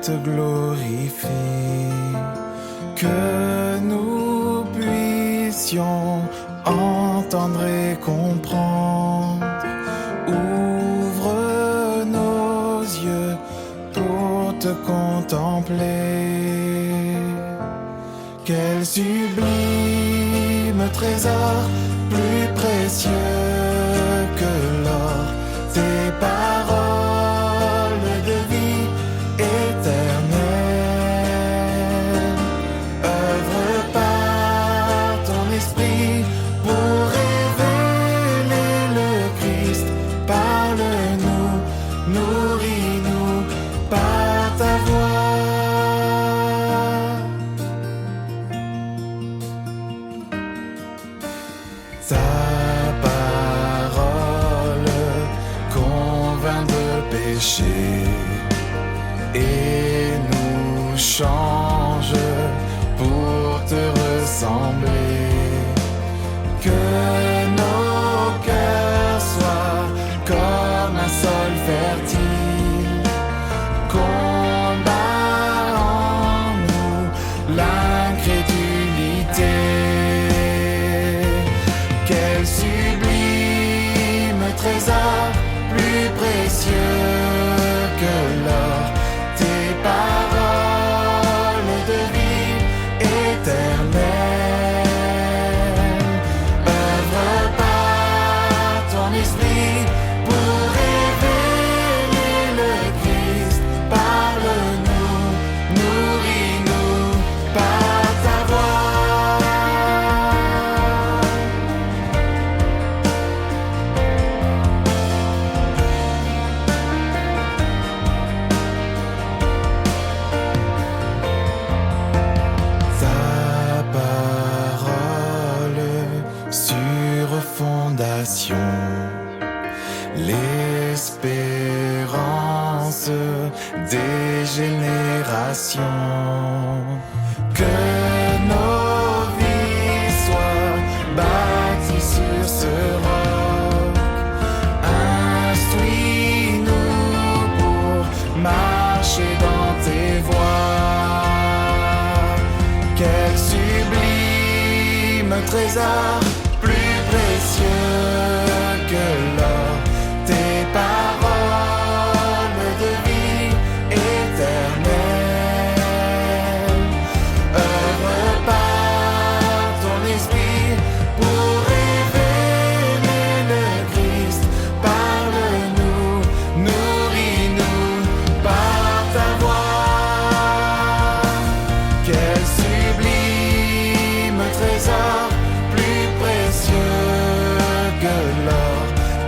te glorifie, que nous puissions entendre et comprendre. Ouvre nos yeux pour te contempler. Quel sublime trésor, plus précieux que l'or, tes paroles de vie éternelle. Œuvre par ton esprit pour révéler le Christ. Parle-nous, nourris-nous par ta voix. Ta parole convainc de péché et nous change pour te ressembler. Que nos cœurs soient comme un sol fertile, combat en nous l'incrédulité. Quel sublime trésor, plus précieux que l'or, tes paroles de vie éternelle. Œuvre par ton esprit pour révéler le Christ. Parle-nous, nourris-nous par ta voix. Fondation, l'espérance des générations. Que nos vies soient bâties sur ce roc. Instruis-nous pour marcher dans tes voies. Quel sublime trésor, plus précieux que l'or, tes paroles de vie éternelle. Œuvre par ton esprit pour révéler le Christ. Parle-nous, nourris-nous par ta voix. Quel sublime trésor, plus précieux que l'or,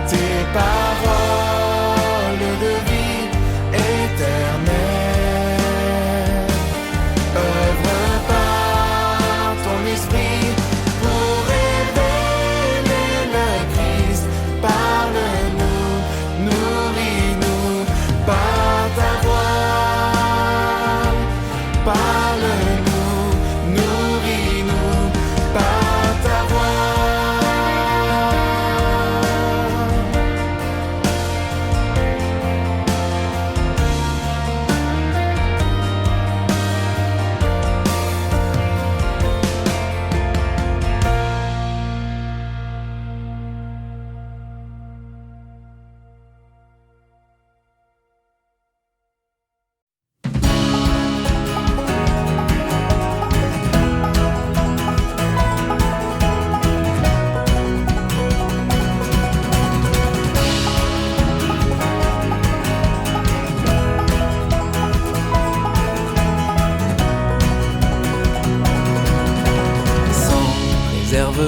tes paroles de vie éternelle. Œuvre par ton esprit pour révéler le Christ. Parle-nous, nourris-nous par ta voix. Parle-nous, nourris-nous par ta voix.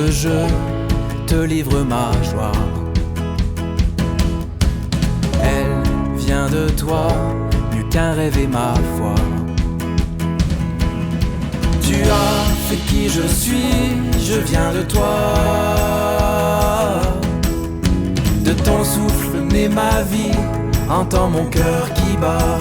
Je te livre ma joie. Elle vient de toi, mieux qu'un rêve et ma foi. Tu as fait qui je suis, je viens de toi. De ton souffle naît ma vie, entends mon cœur qui bat.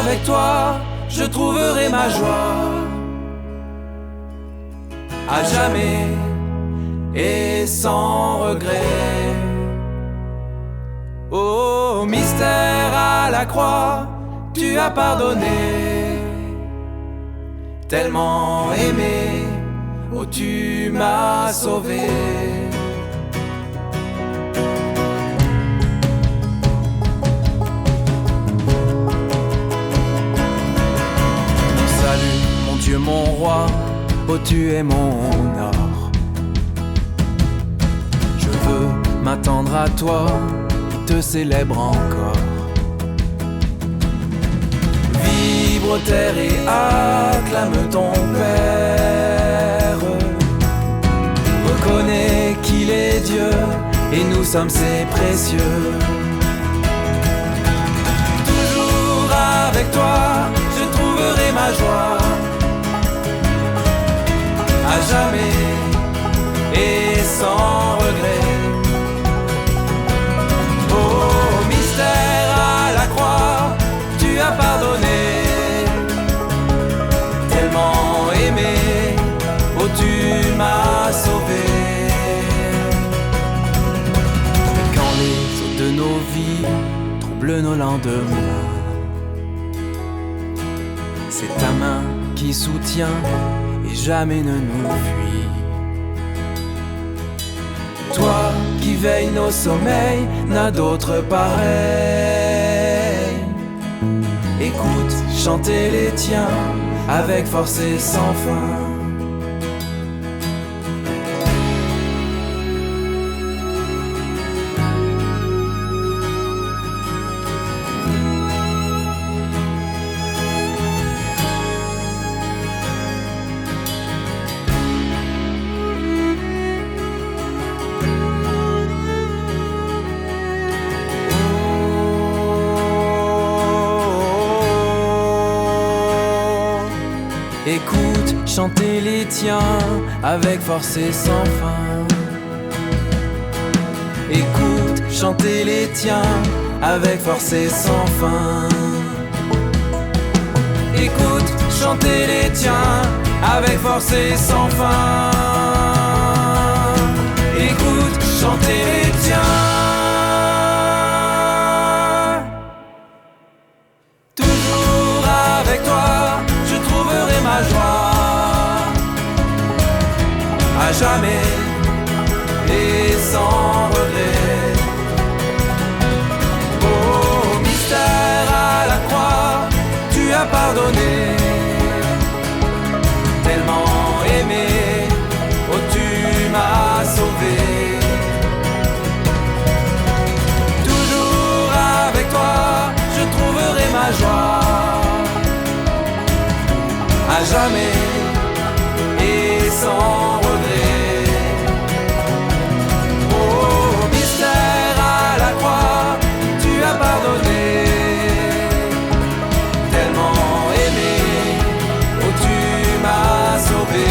Avec toi, je trouverai ma joie. à jamais et sans regret. Oh, mystère à la croix, tu as pardonné, tellement aimé, oh tu m'as sauvé. Salut mon Dieu, mon roi, oh tu es mon or. Je veux m'attendre à toi, te célèbre encore. Vibre terre et acclame ton Père. Reconnais qu'il est Dieu et nous sommes ses précieux. Toujours avec toi, je trouverai ma joie. À jamais et sans regret. Oh, mystère à la croix, tu as pardonné, tellement aimé, oh tu m'as sauvé. Et quand les eaux de nos vies troublent nos lendemains, c'est ta main qui soutient et jamais ne nous fuit. Toi qui veilles nos sommeils, n'a d'autre pareil. Écoute chanter les tiens avec force et sans fin. Écoute chanter les tiens avec force et sans fin. Écoute chanter les tiens avec force et sans fin. Écoute chanter les tiens avec force et sans fin. Écoute chanter les tiens. Toujours avec toi, je trouverai ma joie. À jamais et sans regret. Oh, mystère à la croix, tu as pardonné, tellement aimé, oh tu m'as sauvé. Toujours avec toi, je trouverai ma joie. À jamais et sans regret. Oh, mystère à la croix, tu as pardonné, tellement aimé, oh tu m'as sauvé.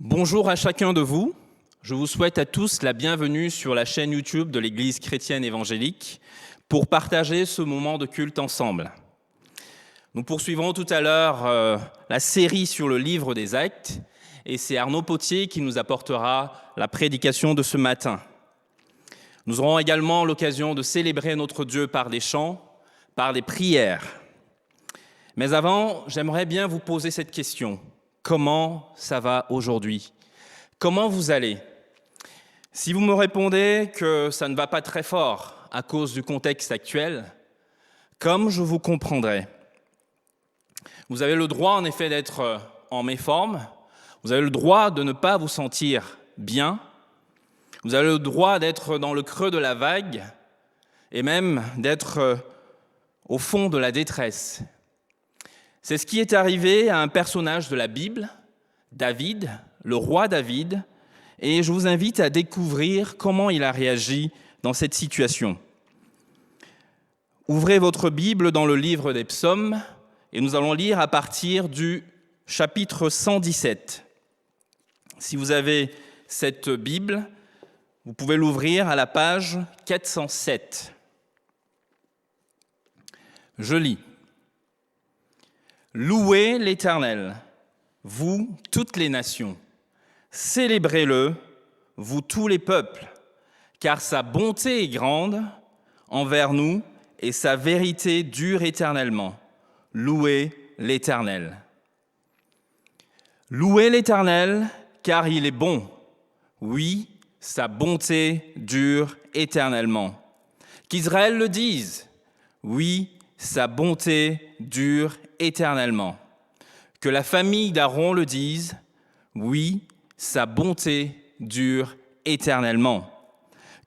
Bonjour à chacun de vous. Je vous souhaite à tous la bienvenue sur la chaîne YouTube de l'Église chrétienne évangélique pour partager ce moment de culte ensemble. Nous poursuivrons tout à l'heure la série sur le livre des Actes et c'est Arnaud Potier qui nous apportera la prédication de ce matin. Nous aurons également l'occasion de célébrer notre Dieu par des chants, par des prières. Mais avant, j'aimerais bien vous poser cette question. Comment ça va aujourd'hui? Comment vous allez? Si vous me répondez que ça ne va pas très fort à cause du contexte actuel, comme je vous comprendrai. Vous avez le droit en effet d'être en méforme, vous avez le droit de ne pas vous sentir bien, vous avez le droit d'être dans le creux de la vague et même d'être au fond de la détresse. C'est ce qui est arrivé à un personnage de la Bible, David, le roi David, et je vous invite à découvrir comment il a réagi dans cette situation. Ouvrez votre Bible dans le livre des Psaumes et nous allons lire à partir du chapitre 117. Si vous avez cette Bible, vous pouvez l'ouvrir à la page 407. Je lis. Louez l'Éternel, vous toutes les nations. Célébrez-le, vous tous les peuples, car sa bonté est grande envers nous et sa vérité dure éternellement. Louez l'Éternel. Louez l'Éternel, car il est bon. Oui, sa bonté dure éternellement. Qu'Israël le dise. Oui, sa bonté dure éternellement. Que la famille d'Aaron le dise. Oui, sa bonté dure éternellement.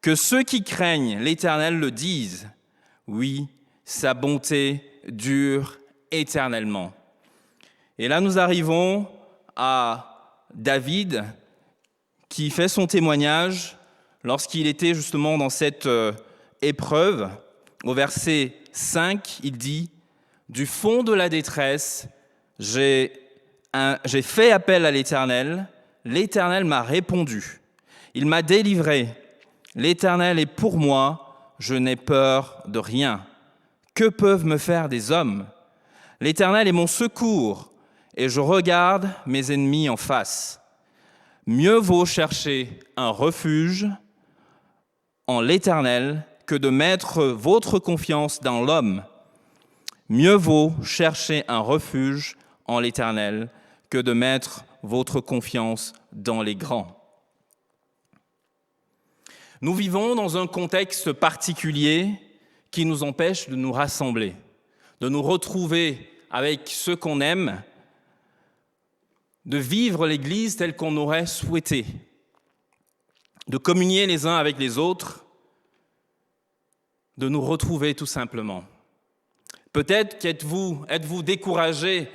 Que ceux qui craignent l'Éternel le disent. Oui, sa bonté dure éternellement. Et là, nous arrivons à David qui fait son témoignage lorsqu'il était justement dans cette épreuve. Au verset 5, il dit « Du fond de la détresse, j'ai fait appel à l'Éternel. L'Éternel m'a répondu. Il m'a délivré. L'Éternel est pour moi. Je n'ai peur de rien. Que peuvent me faire des hommes? L'Éternel est mon secours et je regarde mes ennemis en face. Mieux vaut chercher un refuge en l'Éternel que de mettre votre confiance dans l'homme. Mieux vaut chercher un refuge en l'Éternel que de mettre votre confiance dans les grands. Nous vivons dans un contexte particulier qui nous empêche de nous rassembler, de nous retrouver avec ceux qu'on aime, de vivre l'Église telle qu'on aurait souhaité, de communier les uns avec les autres, de nous retrouver tout simplement. Peut-être êtes-vous découragés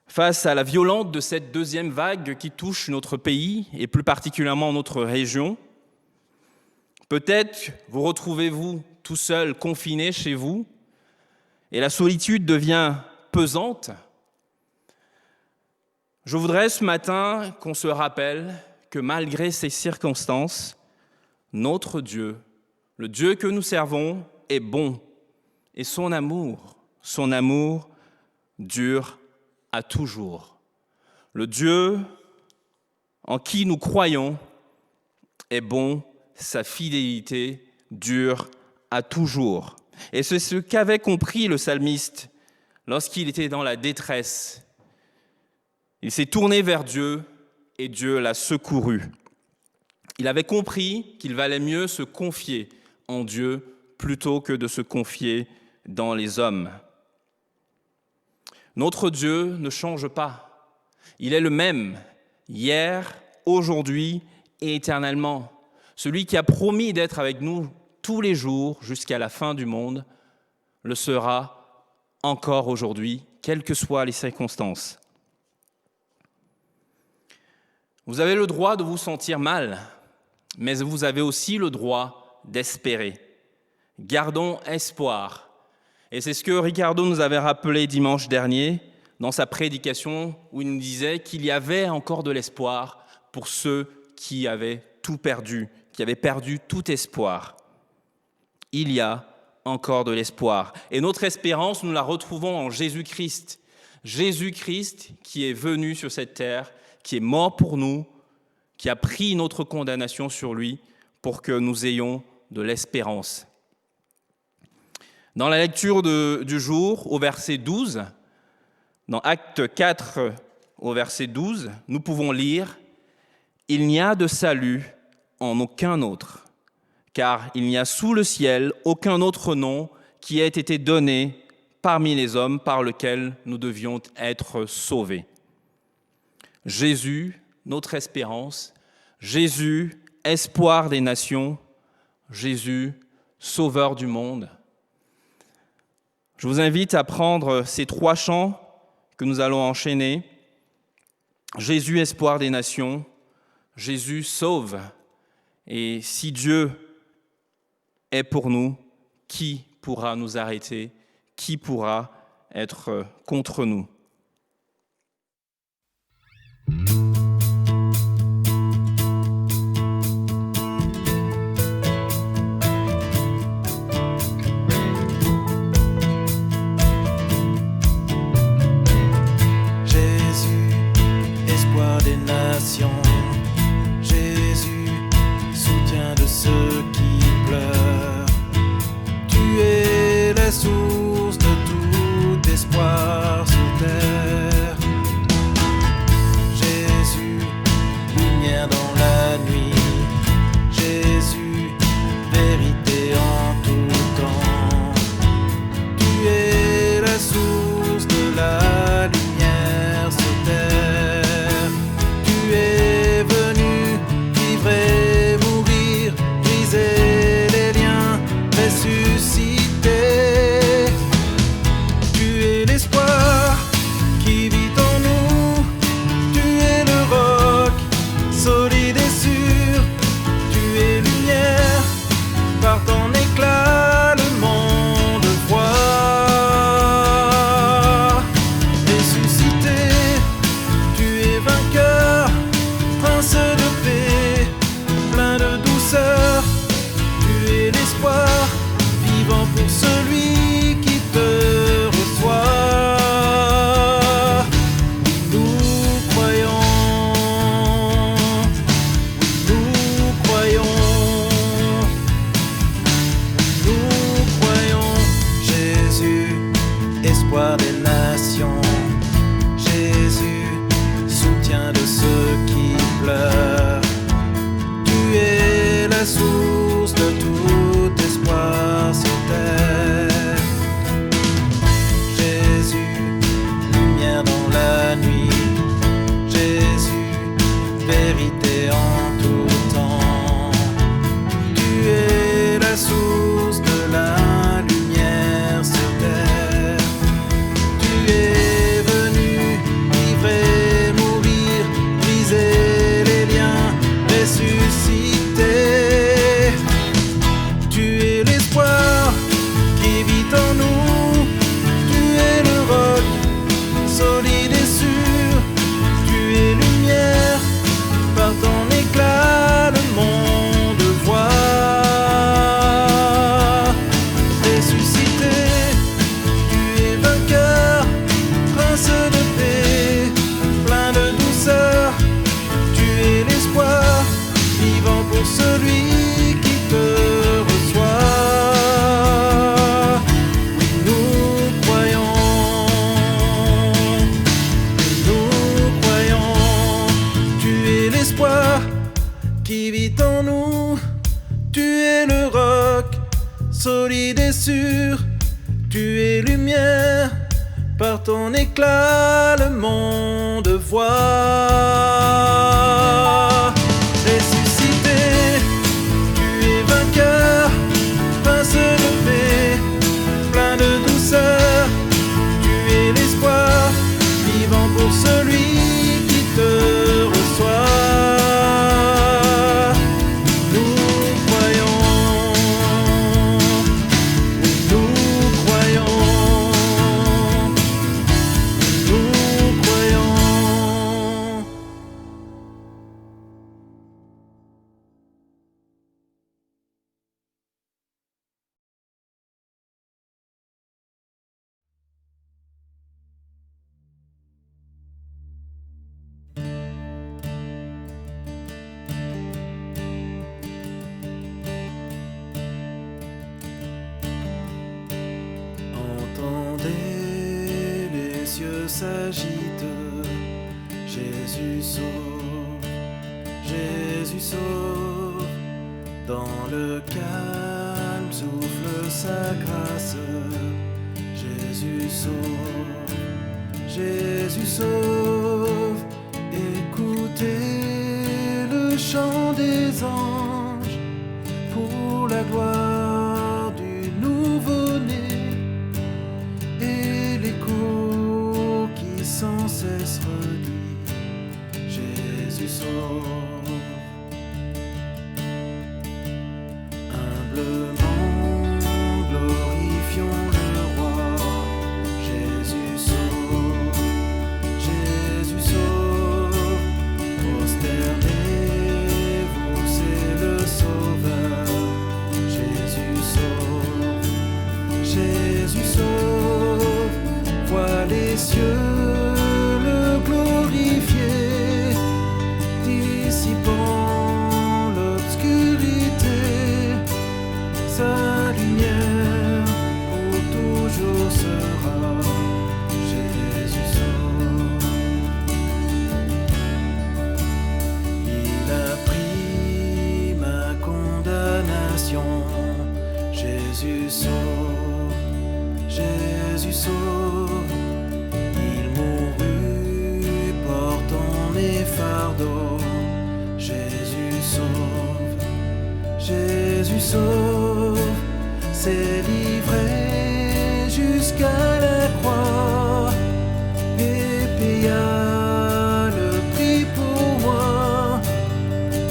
face à la violence de cette deuxième vague qui touche notre pays et plus particulièrement notre région. Peut-être vous retrouvez-vous tout seul, confiné chez vous, et la solitude devient pesante. Je voudrais ce matin qu'on se rappelle que malgré ces circonstances, notre Dieu, le Dieu que nous servons, est bon, et son amour dure à toujours. Le Dieu en qui nous croyons est bon, sa fidélité dure à toujours. Et c'est ce qu'avait compris le psalmiste lorsqu'il était dans la détresse. Il s'est tourné vers Dieu et Dieu l'a secouru. Il avait compris qu'il valait mieux se confier en Dieu plutôt que de se confier dans les hommes. Notre Dieu ne change pas. Il est le même, hier, aujourd'hui et éternellement. Celui qui a promis d'être avec nous tous les jours jusqu'à la fin du monde le sera encore aujourd'hui, quelles que soient les circonstances. Vous avez le droit de vous sentir mal, mais vous avez aussi le droit d'espérer. Gardons espoir. Et c'est ce que Ricardo nous avait rappelé dimanche dernier dans sa prédication où il nous disait qu'il y avait encore de l'espoir pour ceux qui avaient tout perdu, qui avaient perdu tout espoir. Il y a encore de l'espoir. Et notre espérance, nous la retrouvons en Jésus-Christ. Jésus-Christ qui est venu sur cette terre, qui est mort pour nous, qui a pris notre condamnation sur lui pour que nous ayons de l'espérance. Dans la lecture du jour, au verset 12, dans Acte 4, au verset 12, nous pouvons lire « Il n'y a de salut en aucun autre, car il n'y a sous le ciel aucun autre nom qui ait été donné parmi les hommes par lequel nous devions être sauvés. » Jésus, notre espérance, Jésus, espoir des nations, Jésus, sauveur du monde. Je vous invite à prendre ces 3 chants que nous allons enchaîner. Jésus, espoir des nations, Jésus sauve. Et si Dieu est pour nous, qui pourra nous arrêter? Qui pourra être contre nous? Jésus, soutien de ceux qui pleurent. Tu es la source de tout espoir sur terre. Jésus, lumière dans la nuit. Jésus, vérité en tout temps. Tu es la source de la lumière sur terre. Tu es venu vivre et mourir, briser les liens, ressusciter. Tu es l'espoir qui vit en nous. Tu es le roc, solide et sûr. Tu es lumière, par ton éclat le monde voit. Ressuscité, tu es vainqueur, prince de paix, plein de douceur. Tu es l'espoir, vivant pour celui qui te reçoit. Nous croyons, nous croyons, nous croyons. Jésus, espoir des nations. Jésus, soutien de ceux qui pleurent. Tu es la source de tout espoir sur terre. Jésus, lumière dans la nuit. Jésus, vérité en tout temps. Tu es la source de la lumière sur terre. Tu es venu vivre et mourir, briser les liens, ressusciter. Tu es l'espoir qui vit en nous. Tu es le roc, solide et sûr. Tu es lumière, par ton éclat le monde voit. Ressuscité, tu es vainqueur, prince de paix, plein de douceur. Tu es l'espoir, vivant pour celui qui te reçoit. Oui, nous croyons, nous croyons. Tu es l'espoir qui vit en nous. Tu es le roc, solide et sûr. Tu es lumière, par ton éclat le monde voit. Ressuscité, tu es vainqueur, prince de paix, plein de douceur. Tu es l'espoir, vivant pour celui qui te reçoit. Nous croyons, nous croyons, nous croyons. s'agite. Jésus sauve, Jésus sauve. Dans le calme souffle sa grâce. Jésus sauve, Jésus sauve. Écoutez le chant des anges pour la gloire du nouveau-né et l'écho qui sans cesse redit Jésus sauve. Humblement glorifions le roi. Jésus sauve, Jésus sauve. Prosternez-vous, c'est le Sauveur. Jésus sauve, Jésus sauve. Vois les cieux le glorifier, dissipant l'obscurité. Sa lumière pour toujours sera. Jésus sauve. Il a pris ma condamnation. Jésus sauve, Jésus sauve. Il mourut portant mes fardeaux. Jésus sauve, Jésus sauve. S'est livré jusqu'à la croix et paya le prix pour moi.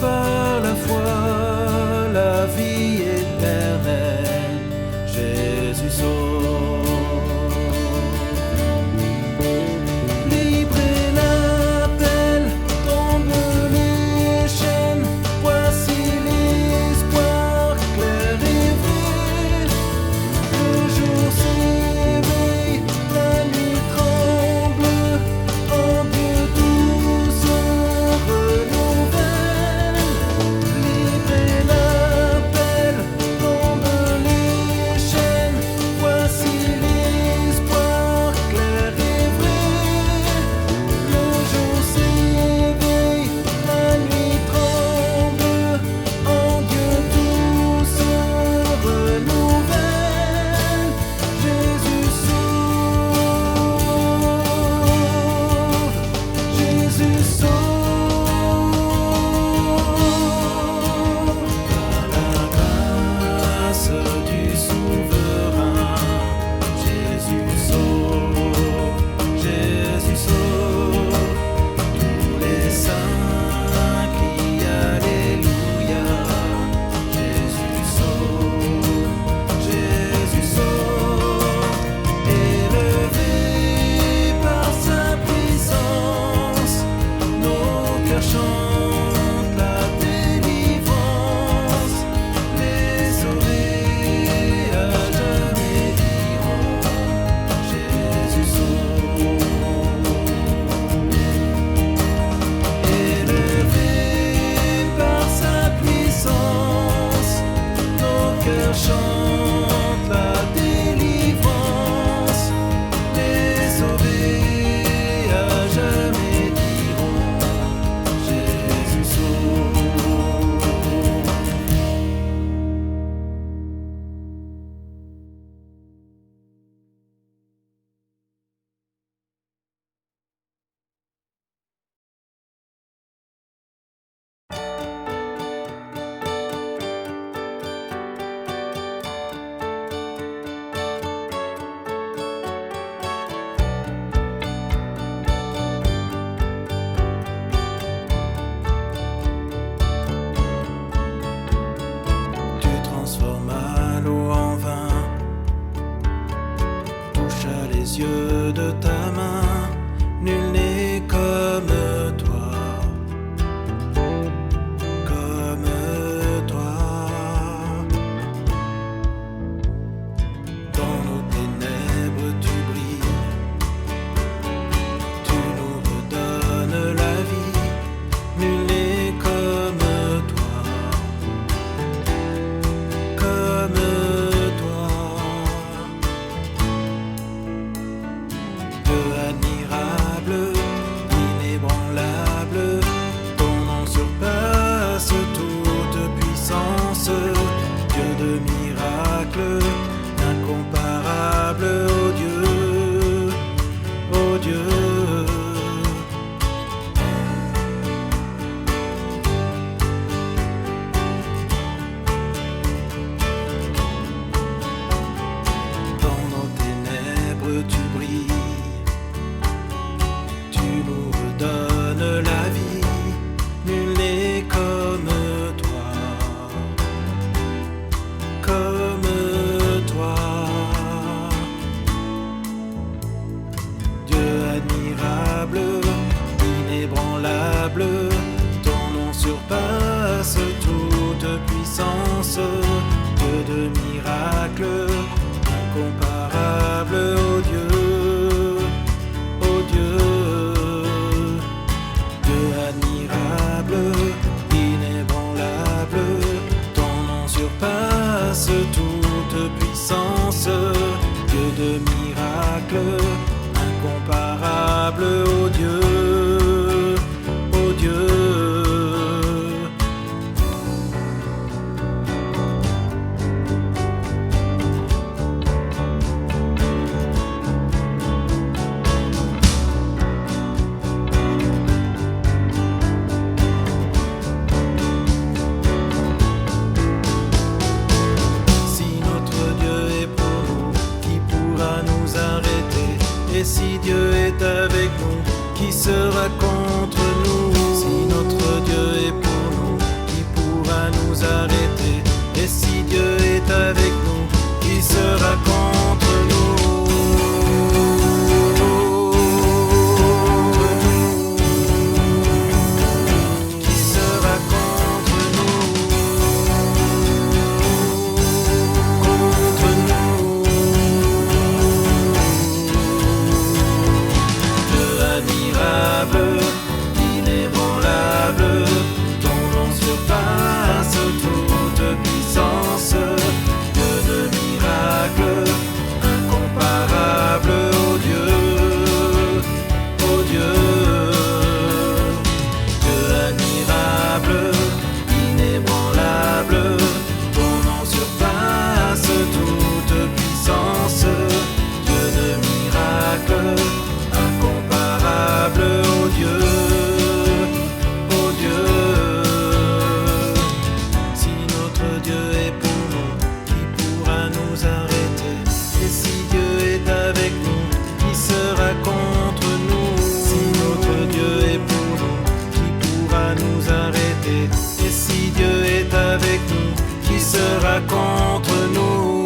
Par la foi, la vie éternelle. Jésus sauve. Libre est l'appel, tombent les chaînes. Voici l'espoir clair et vrai. Que puissance, Dieu de miracles, incomparable, ô Dieu, Dieu admirable, inébranlable, ton nom surpasse toute puissance, Dieu de miracles, incomparable, ô Dieu, ô Dieu. Et si Dieu est avec nous, qui sera contre nous? Si notre Dieu est pour nous, qui pourra nous arrêter? Et si Dieu est avec nous, qui sera contre nous? Qui sera contre nous? Contre nous. Admirable, inébranlable, ton nom surpasse toute puissance, Dieu de miracles, incomparable, ô Dieu, ô Dieu. Dieu admirable, inébranlable, ton nom surpasse toute puissance, Dieu de miracles, incomparable, ô Dieu, ô Dieu. Si notre Dieu est pour nous, qui pourra nous arrêter? Et si Dieu est avec nous, qui sera contre nous? Si notre Dieu est pour nous, qui pourra nous arrêter? Et si Dieu est avec nous, qui sera contre nous?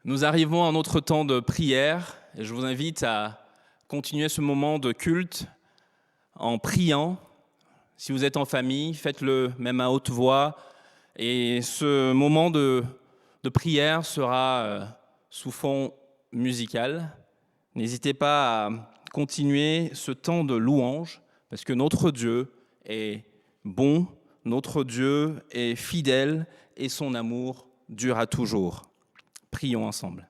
Nous arrivons à notre temps de prière et je vous invite à continuer ce moment de culte en priant. Si vous êtes en famille, faites-le même à haute voix. Et ce moment de prière sera sous fond musical. N'hésitez pas à continuer ce temps de louange parce que notre Dieu est bon, notre Dieu est fidèle et son amour durera toujours. Prions ensemble.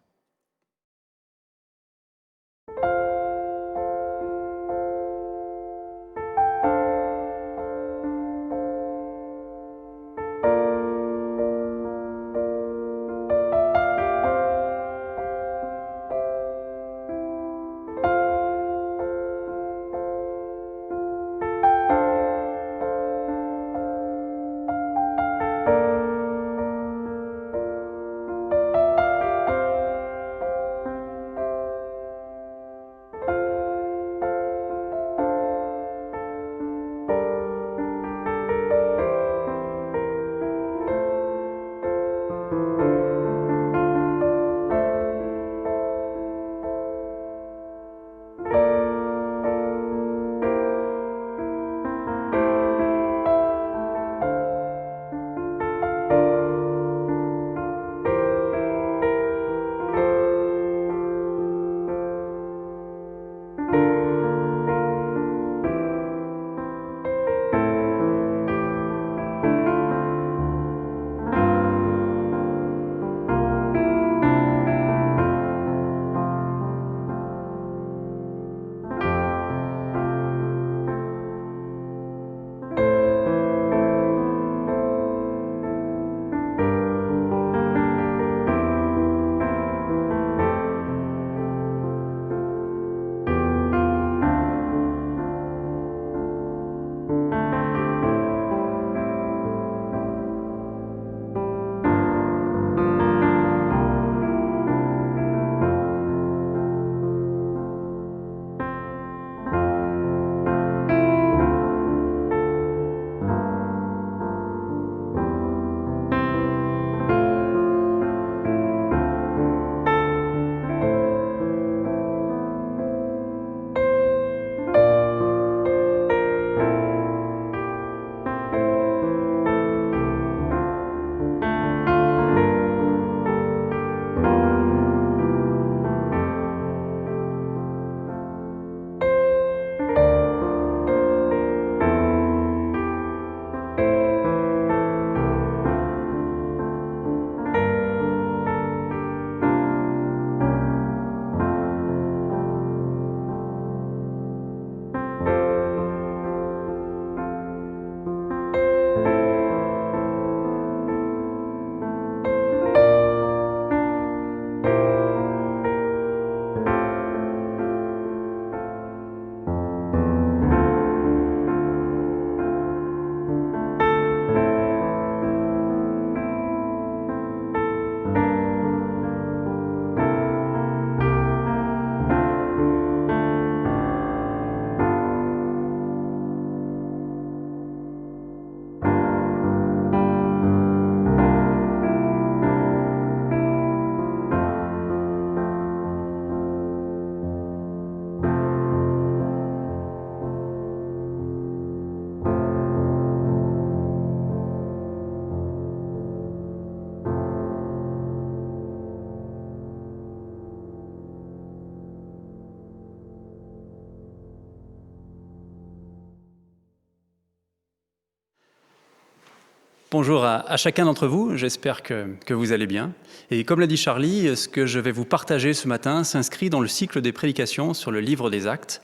Bonjour à chacun d'entre vous, j'espère que vous allez bien. Et comme l'a dit Charlie, ce que je vais vous partager ce matin s'inscrit dans le cycle des prédications sur le livre des Actes.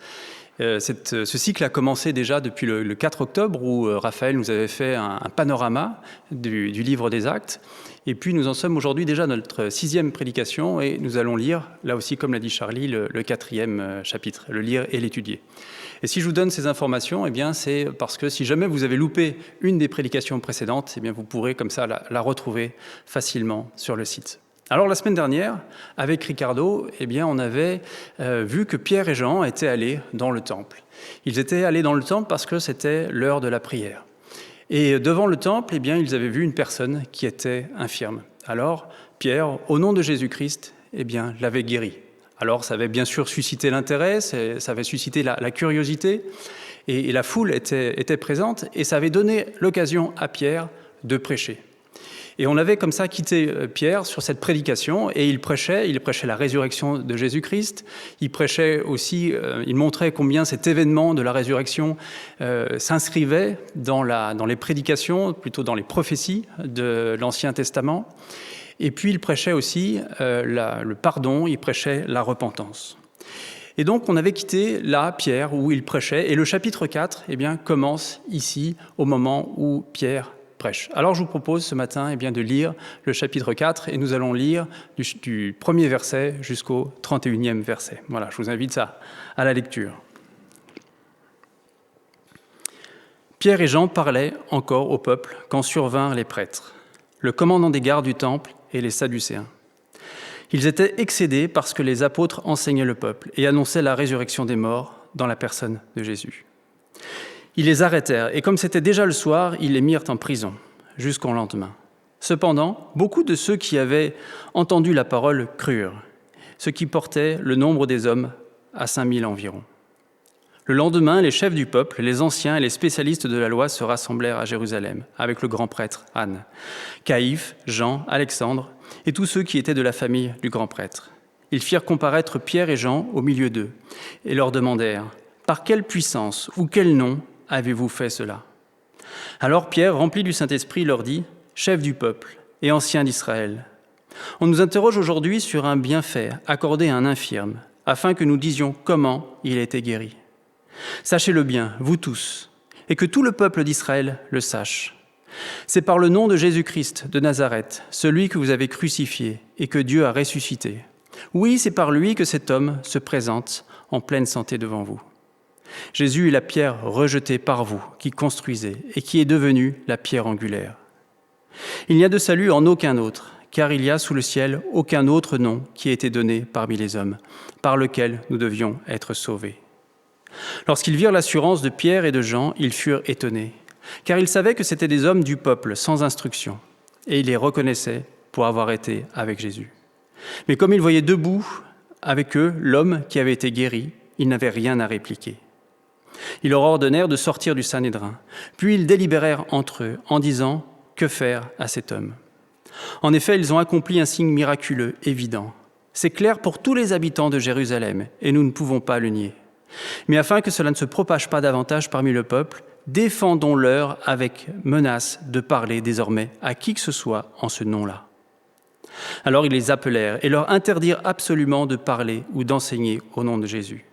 Ce cycle a commencé déjà depuis le 4 octobre où Raphaël nous avait fait un panorama du livre des Actes. Et puis nous en sommes aujourd'hui déjà à notre 6e prédication et nous allons lire, là aussi comme l'a dit Charlie, le 4e chapitre, le lire et l'étudier. Et si je vous donne ces informations, eh bien, c'est parce que si jamais vous avez loupé une des prédications précédentes, eh bien, vous pourrez comme ça la retrouver facilement sur le site. Alors la semaine dernière, avec Ricardo, eh bien, on avait vu que Pierre et Jean étaient allés dans le temple. Ils étaient allés dans le temple parce que c'était l'heure de la prière. Et devant le temple, eh bien, ils avaient vu une personne qui était infirme. Alors Pierre, au nom de Jésus-Christ, eh bien, l'avait guéri. Alors ça avait bien sûr suscité l'intérêt, ça avait suscité la curiosité, et la foule était présente, et ça avait donné l'occasion à Pierre de prêcher. Et on avait comme ça quitté Pierre sur cette prédication, et il prêchait la résurrection de Jésus-Christ, il prêchait aussi, il montrait combien cet événement de la résurrection s'inscrivait dans les prédications, plutôt dans les prophéties de l'Ancien Testament. Et puis il prêchait aussi le pardon, il prêchait la repentance. Et donc on avait quitté là Pierre où il prêchait, et le chapitre 4 eh bien, commence ici au moment où Pierre prêche. Alors je vous propose ce matin eh bien, de lire le chapitre 4 et nous allons lire du premier verset jusqu'au 31e verset. Voilà, je vous invite à la lecture. Pierre et Jean parlaient encore au peuple quand survinrent les prêtres, le commandant des gardes du temple et les Sadducéens. Ils étaient excédés parce que les apôtres enseignaient le peuple et annonçaient la résurrection des morts dans la personne de Jésus. Ils les arrêtèrent et comme c'était déjà le soir, ils les mirent en prison jusqu'au lendemain. Cependant, beaucoup de ceux qui avaient entendu la parole crurent, ce qui portait le nombre des hommes à 5000 environ. Le lendemain, les chefs du peuple, les anciens et les spécialistes de la loi se rassemblèrent à Jérusalem avec le grand prêtre Anne, Caïphe, Jean, Alexandre et tous ceux qui étaient de la famille du grand prêtre. Ils firent comparaître Pierre et Jean au milieu d'eux et leur demandèrent « Par quelle puissance ou quel nom avez-vous fait cela ?» Alors Pierre, rempli du Saint-Esprit, leur dit « Chefs du peuple et anciens d'Israël, on nous interroge aujourd'hui sur un bienfait accordé à un infirme afin que nous disions comment il a été guéri. Sachez-le bien, vous tous, et que tout le peuple d'Israël le sache. C'est par le nom de Jésus-Christ de Nazareth, celui que vous avez crucifié et que Dieu a ressuscité. Oui, c'est par lui que cet homme se présente en pleine santé devant vous. Jésus est la pierre rejetée par vous, qui construisez, et qui est devenue la pierre angulaire. Il n'y a de salut en aucun autre, car il n'y a sous le ciel aucun autre nom qui ait été donné parmi les hommes, par lequel nous devions être sauvés. Lorsqu'ils virent l'assurance de Pierre et de Jean, ils furent étonnés, car ils savaient que c'étaient des hommes du peuple sans instruction, et ils les reconnaissaient pour avoir été avec Jésus. Mais comme ils voyaient debout avec eux l'homme qui avait été guéri, ils n'avaient rien à répliquer. Ils leur ordonnèrent de sortir du Sanhédrin, puis ils délibérèrent entre eux en disant « Que faire à cet homme ?» En effet, ils ont accompli un signe miraculeux, évident. C'est clair pour tous les habitants de Jérusalem, et nous ne pouvons pas le nier. Mais afin que cela ne se propage pas davantage parmi le peuple, défendons-leur avec menace de parler désormais à qui que ce soit en ce nom-là. Alors ils les appelèrent et leur interdirent absolument de parler ou d'enseigner au nom de Jésus.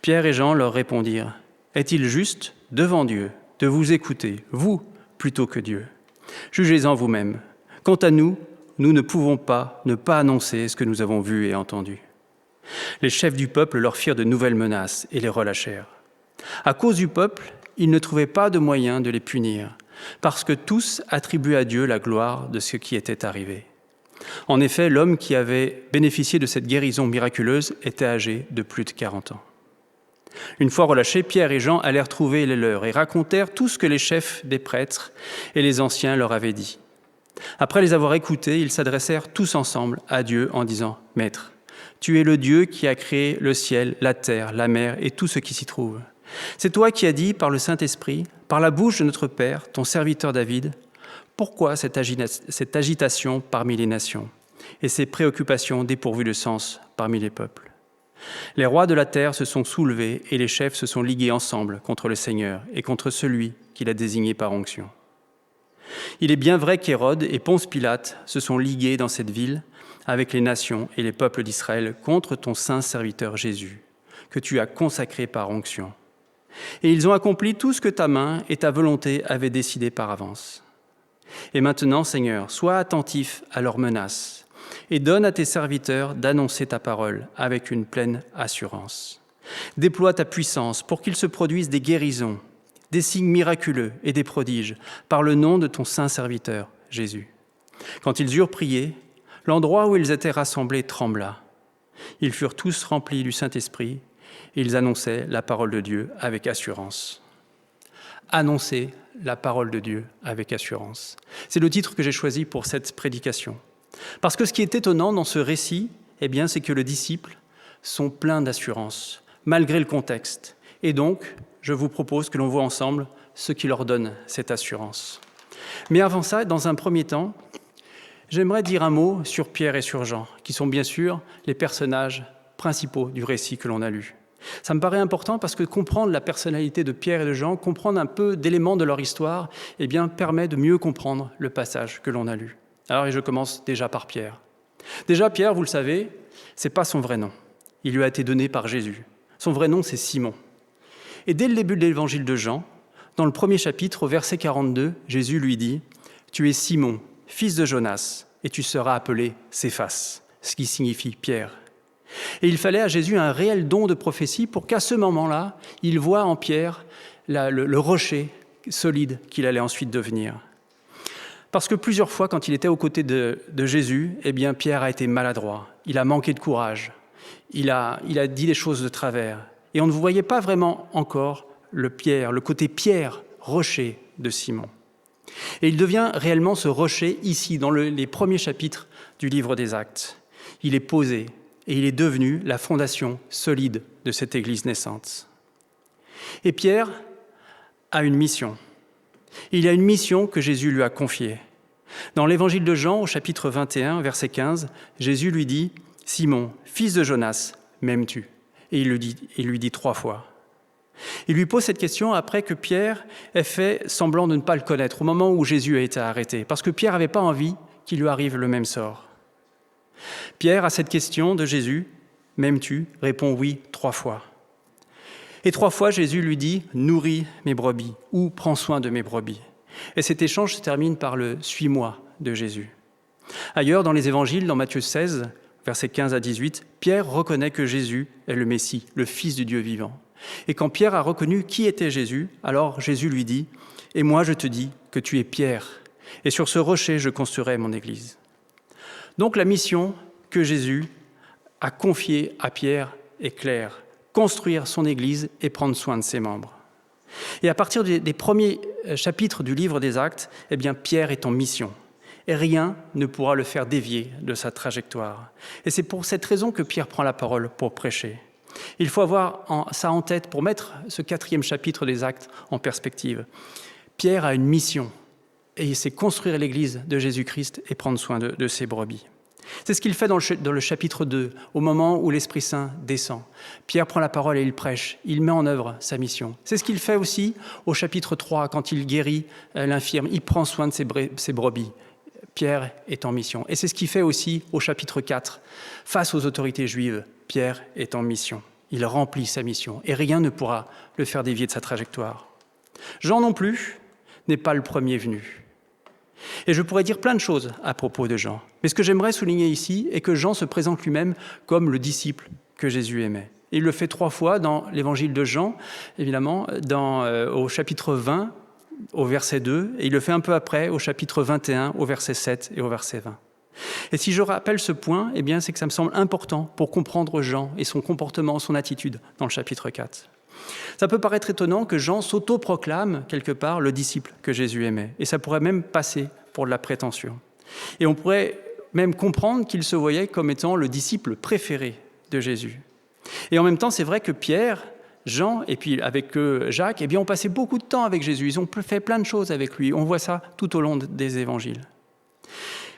Pierre et Jean leur répondirent « Est-il juste, devant Dieu, de vous écouter, vous, plutôt que Dieu ? Jugez-en vous-même. Quant à nous, nous ne pouvons pas ne pas annoncer ce que nous avons vu et entendu. » Les chefs du peuple leur firent de nouvelles menaces et les relâchèrent. À cause du peuple, ils ne trouvaient pas de moyen de les punir, parce que tous attribuaient à Dieu la gloire de ce qui était arrivé. En effet, l'homme qui avait bénéficié de cette guérison miraculeuse était âgé de plus de 40 ans. Une fois relâchés, Pierre et Jean allèrent trouver les leurs et racontèrent tout ce que les chefs des prêtres et les anciens leur avaient dit. Après les avoir écoutés, ils s'adressèrent tous ensemble à Dieu en disant « Maître, tu es le Dieu qui a créé le ciel, la terre, la mer et tout ce qui s'y trouve. C'est toi qui as dit par le Saint-Esprit, par la bouche de notre Père, ton serviteur David, pourquoi cette agitation parmi les nations et ces préoccupations dépourvues de sens parmi les peuples? Les rois de la terre se sont soulevés et les chefs se sont ligués ensemble contre le Seigneur et contre celui qu'il a désigné par onction. Il est bien vrai qu'Hérode et Ponce Pilate se sont ligués dans cette ville avec les nations et les peuples d'Israël contre ton saint serviteur Jésus, que tu as consacré par onction. Et ils ont accompli tout ce que ta main et ta volonté avaient décidé par avance. Et maintenant, Seigneur, sois attentif à leurs menaces et donne à tes serviteurs d'annoncer ta parole avec une pleine assurance. Déploie ta puissance pour qu'il se produise des guérisons, des signes miraculeux et des prodiges par le nom de ton saint serviteur, Jésus. Quand ils eurent prié, l'endroit où ils étaient rassemblés trembla. Ils furent tous remplis du Saint-Esprit et ils annonçaient la parole de Dieu avec assurance. Annoncer la parole de Dieu avec assurance. C'est le titre que j'ai choisi pour cette prédication. Parce que ce qui est étonnant dans ce récit, c'est que les disciples sont pleins d'assurance, malgré le contexte. Et donc, je vous propose que l'on voit ensemble ce qui leur donne cette assurance. Mais avant ça, dans un premier temps, j'aimerais dire un mot sur Pierre et sur Jean, qui sont bien sûr les personnages principaux du récit que l'on a lu. Ça me paraît important parce que comprendre la personnalité de Pierre et de Jean, comprendre un peu d'éléments de leur histoire, permet de mieux comprendre le passage que l'on a lu. Alors, je commence déjà par Pierre. Déjà, Pierre, vous le savez, c'est pas son vrai nom. Il lui a été donné par Jésus. Son vrai nom, c'est Simon. Et dès le début de l'évangile de Jean, dans le premier chapitre, au verset 42, Jésus lui dit « Tu es Simon, fils de Jonas, et tu seras appelé Céphas », ce qui signifie Pierre. Et il fallait à Jésus un réel don de prophétie pour qu'à ce moment-là, il voie en Pierre le rocher solide qu'il allait ensuite devenir. Parce que plusieurs fois, quand il était aux côtés de Jésus, Pierre a été maladroit, il a manqué de courage, il a dit des choses de travers. Et on ne voyait pas vraiment encore le côté Pierre, rocher de Simon. Et il devient réellement ce rocher ici, dans les premiers chapitres du livre des Actes. Il est posé et il est devenu la fondation solide de cette Église naissante. Et Pierre a une mission. Il a une mission que Jésus lui a confiée. Dans l'évangile de Jean, au chapitre 21, verset 15, Jésus lui dit « Simon, fils de Jonas, m'aimes-tu » Et il lui dit 3 fois. Il lui pose cette question après que Pierre ait fait semblant de ne pas le connaître, au moment où Jésus a été arrêté, parce que Pierre n'avait pas envie qu'il lui arrive le même sort. Pierre, à cette question de Jésus, « M'aimes-tu » répond « oui » 3 fois. Et 3 fois, Jésus lui dit « Nourris mes brebis » ou « Prends soin de mes brebis ». Et cet échange se termine par le « Suis-moi » de Jésus. Ailleurs, dans les évangiles, dans Matthieu 16, versets 15 à 18, Pierre reconnaît que Jésus est le Messie, le Fils du Dieu vivant. Et quand Pierre a reconnu qui était Jésus, alors Jésus lui dit « Et moi je te dis que tu es Pierre, et sur ce rocher je construirai mon Église. » Donc la mission que Jésus a confiée à Pierre est claire, construire son Église et prendre soin de ses membres. Et à partir des premiers chapitres du livre des Actes, Pierre est en mission. Et rien ne pourra le faire dévier de sa trajectoire. Et c'est pour cette raison que Pierre prend la parole pour prêcher. Il faut avoir ça en tête pour mettre ce 4e chapitre des Actes en perspective. Pierre a une mission, et c'est construire l'Église de Jésus-Christ et prendre soin de ses brebis. C'est ce qu'il fait dans le chapitre 2, au moment où l'Esprit Saint descend. Pierre prend la parole et il prêche, il met en œuvre sa mission. C'est ce qu'il fait aussi au chapitre 3, quand il guérit l'infirme, il prend soin de ses brebis. Pierre est en mission. Et c'est ce qu'il fait aussi au chapitre 4. Face aux autorités juives, Pierre est en mission. Il remplit sa mission et rien ne pourra le faire dévier de sa trajectoire. Jean non plus n'est pas le premier venu. Et je pourrais dire plein de choses à propos de Jean. Mais ce que j'aimerais souligner ici est que Jean se présente lui-même comme le disciple que Jésus aimait. Et il le fait 3 fois dans l'évangile de Jean, évidemment, au chapitre 20, au verset 2, et il le fait un peu après, au chapitre 21, au verset 7 et au verset 20. Et si je rappelle ce point, c'est que ça me semble important pour comprendre Jean et son comportement, son attitude dans le chapitre 4. Ça peut paraître étonnant que Jean s'auto-proclame quelque part le disciple que Jésus aimait. Et ça pourrait même passer pour de la prétention. Et on pourrait même comprendre qu'il se voyait comme étant le disciple préféré de Jésus. Et en même temps, c'est vrai que Pierre, Jean et puis avec Jacques, ont passé beaucoup de temps avec Jésus. Ils ont fait plein de choses avec lui. On voit ça tout au long des évangiles.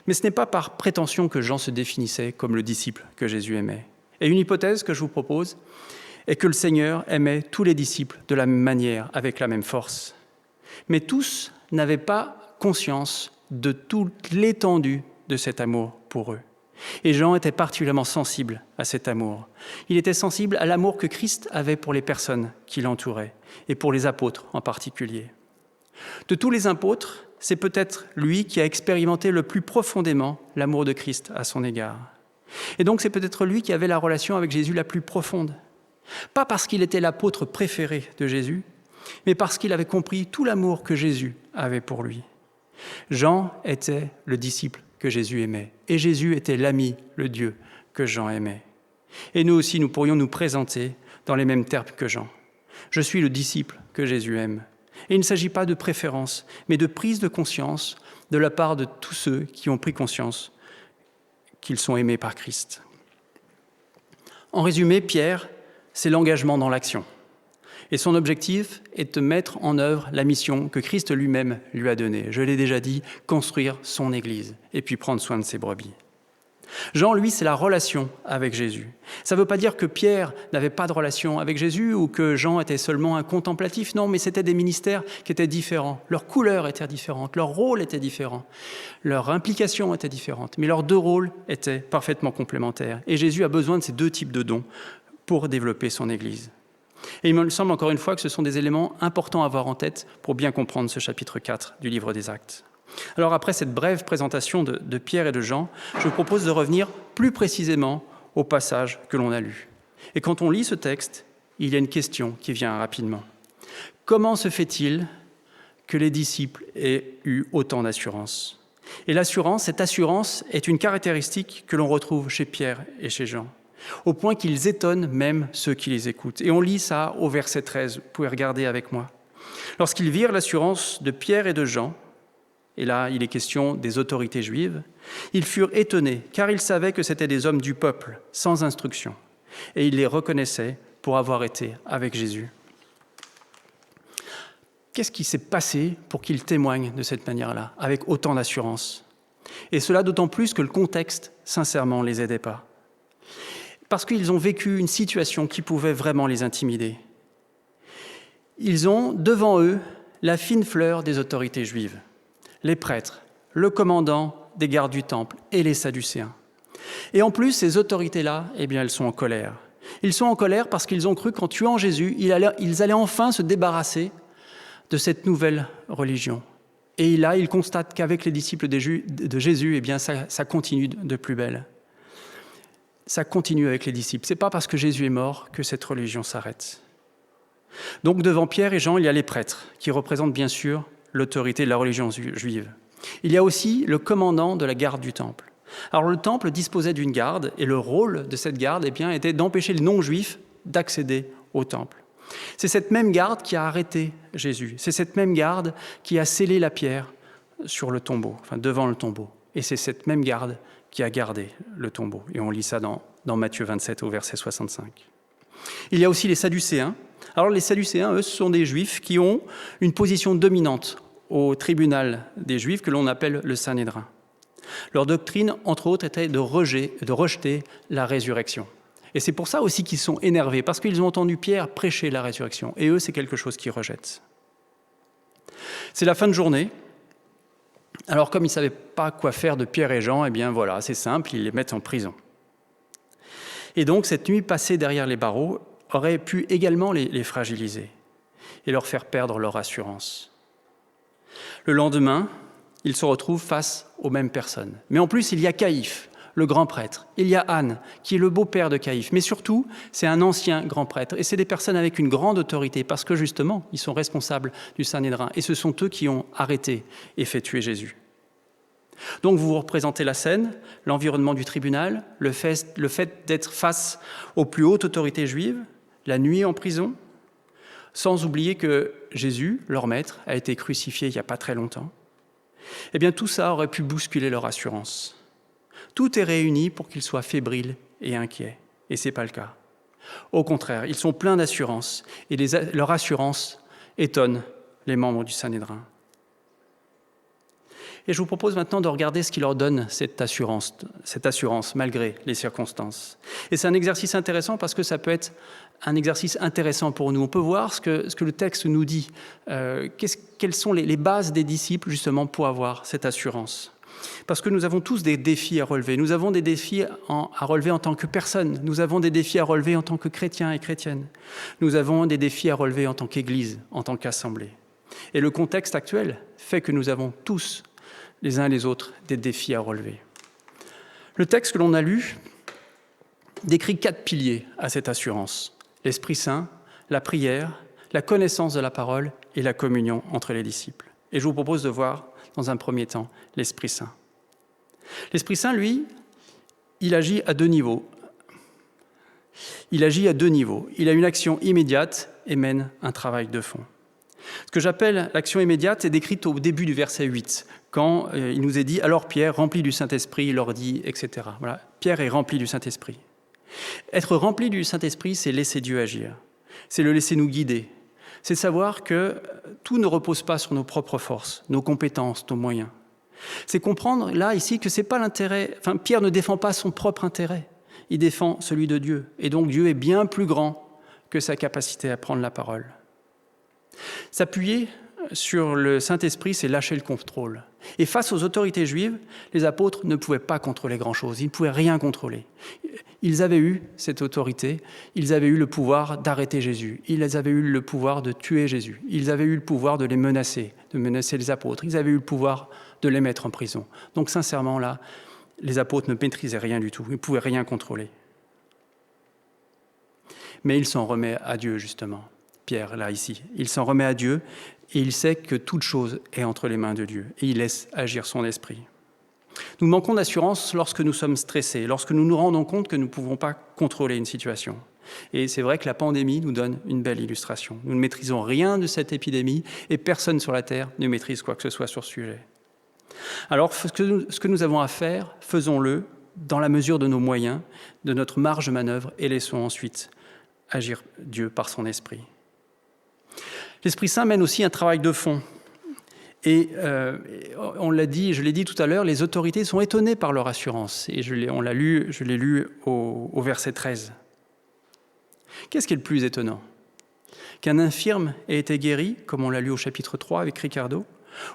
Mais ce n'est pas par prétention que Jean se définissait comme le disciple que Jésus aimait. Et une hypothèse que je vous propose est que le Seigneur aimait tous les disciples de la même manière, avec la même force. Mais tous n'avaient pas conscience de toute l'étendue de cet amour pour eux. Et Jean était particulièrement sensible à cet amour. Il était sensible à l'amour que Christ avait pour les personnes qui l'entouraient, et pour les apôtres en particulier. De tous les apôtres, c'est peut-être lui qui a expérimenté le plus profondément l'amour de Christ à son égard. Et donc c'est peut-être lui qui avait la relation avec Jésus la plus profonde. Pas parce qu'il était l'apôtre préféré de Jésus, mais parce qu'il avait compris tout l'amour que Jésus avait pour lui. Jean était le disciple que Jésus aimait, et Jésus était l'ami, le Dieu que Jean aimait. Et nous aussi, nous pourrions nous présenter dans les mêmes termes que Jean. Je suis le disciple que Jésus aime. Et il ne s'agit pas de préférence, mais de prise de conscience de la part de tous ceux qui ont pris conscience qu'ils sont aimés par Christ. En résumé, Pierre, c'est l'engagement dans l'action. Et son objectif est de mettre en œuvre la mission que Christ lui-même lui a donnée. Je l'ai déjà dit, construire son Église et puis prendre soin de ses brebis. Jean, lui, c'est la relation avec Jésus. Ça ne veut pas dire que Pierre n'avait pas de relation avec Jésus ou que Jean était seulement un contemplatif. Non, mais c'était des ministères qui étaient différents. Leur couleur était différente, leur rôle était différent, leur implication était différente. Mais leurs deux rôles étaient parfaitement complémentaires. Et Jésus a besoin de ces deux types de dons pour développer son Église. Et il me semble encore une fois que ce sont des éléments importants à avoir en tête pour bien comprendre ce chapitre 4 du livre des Actes. Alors après cette brève présentation de Pierre et de Jean, je vous propose de revenir plus précisément au passage que l'on a lu. Et quand on lit ce texte, il y a une question qui vient rapidement. Comment se fait-il que les disciples aient eu autant d'assurance ? Et l'assurance, cette assurance est une caractéristique que l'on retrouve chez Pierre et chez Jean, au point qu'ils étonnent même ceux qui les écoutent. Et on lit ça au verset 13, vous pouvez regarder avec moi. Lorsqu'ils virent l'assurance de Pierre et de Jean, et là il est question des autorités juives, ils furent étonnés, car ils savaient que c'étaient des hommes du peuple, sans instruction, et ils les reconnaissaient pour avoir été avec Jésus. Qu'est-ce qui s'est passé pour qu'ils témoignent de cette manière-là, avec autant d'assurance ? Et cela d'autant plus que le contexte, sincèrement, ne les aidait pas. Parce qu'ils ont vécu une situation qui pouvait vraiment les intimider. Ils ont devant eux la fine fleur des autorités juives, les prêtres, le commandant des gardes du temple et les Sadducéens. Et en plus, ces autorités-là, elles sont en colère. Ils sont en colère parce qu'ils ont cru qu'en tuant Jésus, ils allaient enfin se débarrasser de cette nouvelle religion. Et là, ils constatent qu'avec les disciples de Jésus, ça continue de plus belle. Ça continue avec les disciples. Ce n'est pas parce que Jésus est mort que cette religion s'arrête. Donc devant Pierre et Jean, il y a les prêtres, qui représentent bien sûr l'autorité de la religion juive. Il y a aussi le commandant de la garde du temple. Alors le temple disposait d'une garde, et le rôle de cette garde était d'empêcher les non-juifs d'accéder au temple. C'est cette même garde qui a arrêté Jésus. C'est cette même garde qui a scellé la pierre sur le tombeau, devant le tombeau. Et c'est cette même garde qui a gardé le tombeau. Et on lit ça dans Matthieu 27 au verset 65. Il y a aussi les Sadducéens. Alors les Sadducéens, eux, ce sont des Juifs qui ont une position dominante au tribunal des Juifs que l'on appelle le Sanhédrin. Leur doctrine, entre autres, était de rejeter la résurrection. Et c'est pour ça aussi qu'ils sont énervés, parce qu'ils ont entendu Pierre prêcher la résurrection. Et eux, c'est quelque chose qu'ils rejettent. C'est la fin de journée. Alors, comme ils ne savaient pas quoi faire de Pierre et Jean, c'est simple, ils les mettent en prison. Et donc, cette nuit passée derrière les barreaux aurait pu également les fragiliser et leur faire perdre leur assurance. Le lendemain, ils se retrouvent face aux mêmes personnes. Mais en plus, il y a Caïphe, le grand prêtre. Il y a Anne, qui est le beau-père de Caïphe. Mais surtout, c'est un ancien grand prêtre. Et c'est des personnes avec une grande autorité, parce que justement, ils sont responsables du Sanhédrin. Et ce sont eux qui ont arrêté et fait tuer Jésus. Donc vous représentez la scène, l'environnement du tribunal, le fait d'être face aux plus hautes autorités juives, la nuit en prison, sans oublier que Jésus, leur maître, a été crucifié il n'y a pas très longtemps. Tout ça aurait pu bousculer leur assurance. Tout est réuni pour qu'ils soient fébriles et inquiets. Et ce n'est pas le cas. Au contraire, ils sont pleins d'assurance. Et leur assurance étonne les membres du Sanhédrin. Et je vous propose maintenant de regarder ce qui leur donne cette assurance malgré les circonstances. Et c'est un exercice intéressant parce que ça peut être un exercice intéressant pour nous. On peut voir ce que le texte nous dit. Quelles sont les bases des disciples justement pour avoir cette assurance ? Parce que nous avons tous des défis à relever. Nous avons des défis à relever en tant que personne. Nous avons des défis à relever en tant que chrétiens et chrétiennes. Nous avons des défis à relever en tant qu'Église, en tant qu'Assemblée. Et le contexte actuel fait que nous avons tous, les uns et les autres, des défis à relever. Le texte que l'on a lu décrit 4 piliers à cette assurance. L'Esprit Saint, la prière, la connaissance de la parole et la communion entre les disciples. Et je vous propose de voir, dans un premier temps, l'Esprit Saint. L'Esprit Saint, lui, il agit à 2 niveaux. Il a une action immédiate et mène un travail de fond. Ce que j'appelle l'action immédiate est décrite au début du verset 8, quand il nous est dit « Alors Pierre, rempli du Saint-Esprit, leur dit, etc. » Voilà, Pierre est rempli du Saint-Esprit. Être rempli du Saint-Esprit, c'est laisser Dieu agir. C'est le laisser nous guider. C'est savoir que tout ne repose pas sur nos propres forces, nos compétences, nos moyens. C'est comprendre, là, ici, que c'est pas l'intérêt... Enfin, Pierre ne défend pas son propre intérêt. Il défend celui de Dieu. Et donc, Dieu est bien plus grand que sa capacité à prendre la parole. S'appuyer sur le Saint-Esprit, c'est lâcher le contrôle. Et face aux autorités juives, les apôtres ne pouvaient pas contrôler grand-chose. Ils ne pouvaient rien contrôler. Ils avaient eu cette autorité, ils avaient eu le pouvoir d'arrêter Jésus, ils avaient eu le pouvoir de tuer Jésus, ils avaient eu le pouvoir de les menacer, de menacer les apôtres, ils avaient eu le pouvoir de les mettre en prison. Donc sincèrement, là, les apôtres ne maîtrisaient rien du tout, ils ne pouvaient rien contrôler. Mais il s'en remet à Dieu, justement. Pierre, là, ici. Il s'en remet à Dieu et il sait que toute chose est entre les mains de Dieu et il laisse agir son esprit. Nous manquons d'assurance lorsque nous sommes stressés, lorsque nous nous rendons compte que nous ne pouvons pas contrôler une situation. Et c'est vrai que la pandémie nous donne une belle illustration. Nous ne maîtrisons rien de cette épidémie et personne sur la Terre ne maîtrise quoi que ce soit sur ce sujet. Alors, ce que nous avons à faire, faisons-le dans la mesure de nos moyens, de notre marge de manœuvre et laissons ensuite agir Dieu par son esprit. L'Esprit Saint mène aussi un travail de fond. Et on l'a dit, je l'ai dit tout à l'heure, les autorités sont étonnées par leur assurance. Et je l'ai lu au verset 13. Qu'est-ce qui est le plus étonnant ? Qu'un infirme ait été guéri, comme on l'a lu au chapitre 3 avec Ricardo,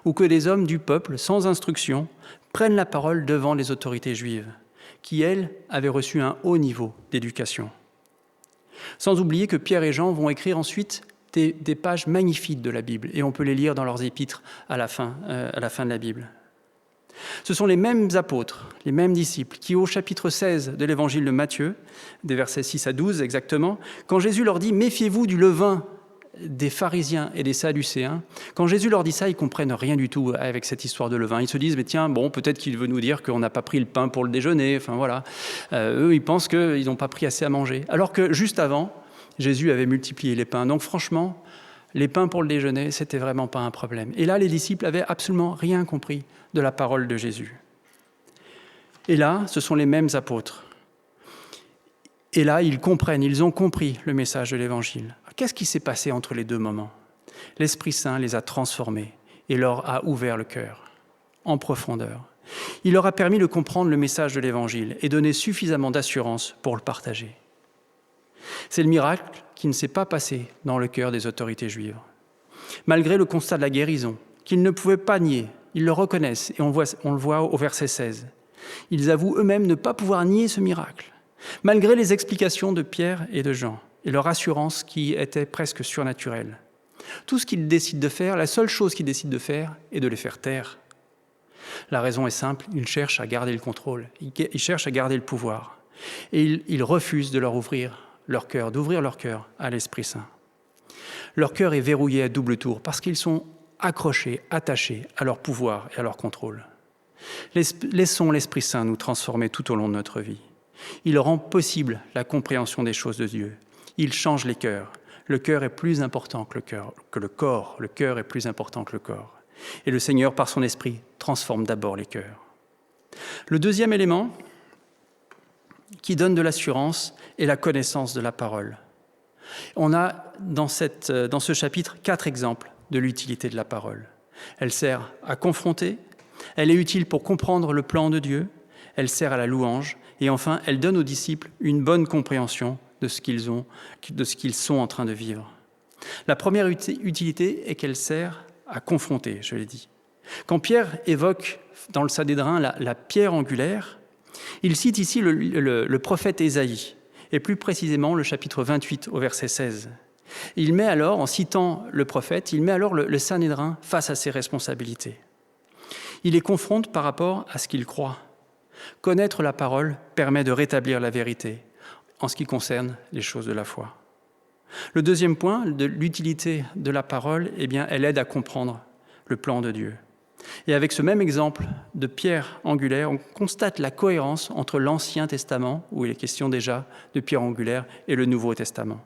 ou que des hommes du peuple, sans instruction, prennent la parole devant les autorités juives, qui, elles, avaient reçu un haut niveau d'éducation. Sans oublier que Pierre et Jean vont écrire ensuite des pages magnifiques de la Bible, et on peut les lire dans leurs épîtres à la fin de la Bible. Ce sont les mêmes apôtres, les mêmes disciples, qui au chapitre 16 de l'évangile de Matthieu, des versets 6 à 12 exactement, quand Jésus leur dit « Méfiez-vous du levain des pharisiens et des sadducéens », quand Jésus leur dit ça, ils ne comprennent rien du tout avec cette histoire de levain. Ils se disent « Mais tiens, bon, peut-être qu'il veut nous dire qu'on n'a pas pris le pain pour le déjeuner. » Enfin voilà, eux, ils pensent qu'ils n'ont pas pris assez à manger. Alors que juste avant, Jésus avait multiplié les pains. Donc franchement, les pains pour le déjeuner, c'était vraiment pas un problème. Et là, les disciples avaient absolument rien compris de la parole de Jésus. Et là, ce sont les mêmes apôtres. Et là, ils ont compris le message de l'Évangile. Qu'est-ce qui s'est passé entre les deux moments ? L'Esprit Saint les a transformés et leur a ouvert le cœur en profondeur. Il leur a permis de comprendre le message de l'Évangile et donner suffisamment d'assurance pour le partager. C'est le miracle qui ne s'est pas passé dans le cœur des autorités juives. Malgré le constat de la guérison, qu'ils ne pouvaient pas nier, ils le reconnaissent, et on le voit au verset 16. Ils avouent eux-mêmes ne pas pouvoir nier ce miracle, malgré les explications de Pierre et de Jean, et leur assurance qui était presque surnaturelle. Tout ce qu'ils décident de faire, la seule chose qu'ils décident de faire, est de les faire taire. La raison est simple, ils cherchent à garder le contrôle, ils cherchent à garder le pouvoir, et ils refusent de leur ouvrir leur cœur, d'ouvrir leur cœur à l'Esprit Saint. Leur cœur est verrouillé à double tour parce qu'ils sont accrochés, attachés à leur pouvoir et à leur contrôle. Laissons l'Esprit Saint nous transformer tout au long de notre vie. Il rend possible la compréhension des choses de Dieu. Il change les cœurs. Le cœur est plus important que le corps. Le cœur est plus important que le corps. Et le Seigneur, par son Esprit, transforme d'abord les cœurs. Le deuxième élément qui donne de l'assurance est la connaissance de la parole. On a dans ce chapitre 4 exemples de l'utilité de la parole. Elle sert à confronter, Elle est utile pour comprendre le plan de Dieu, elle sert à la louange, et enfin, elle donne aux disciples une bonne compréhension de ce qu'ils sont en train de vivre. La première utilité est qu'elle sert à confronter, je l'ai dit. Quand Pierre évoque dans le Sanhédrin la pierre angulaire, il cite ici le prophète Ésaïe, et plus précisément le chapitre 28 au verset 16. Il met alors, en citant le prophète, le Sanhédrin face à ses responsabilités. Il les confronte par rapport à ce qu'il croit. Connaître la parole permet de rétablir la vérité en ce qui concerne les choses de la foi. Le deuxième point de l'utilité de la parole, elle aide à comprendre le plan de Dieu. Et avec ce même exemple de pierre angulaire, on constate la cohérence entre l'Ancien Testament, où il est question déjà de pierre angulaire, et le Nouveau Testament.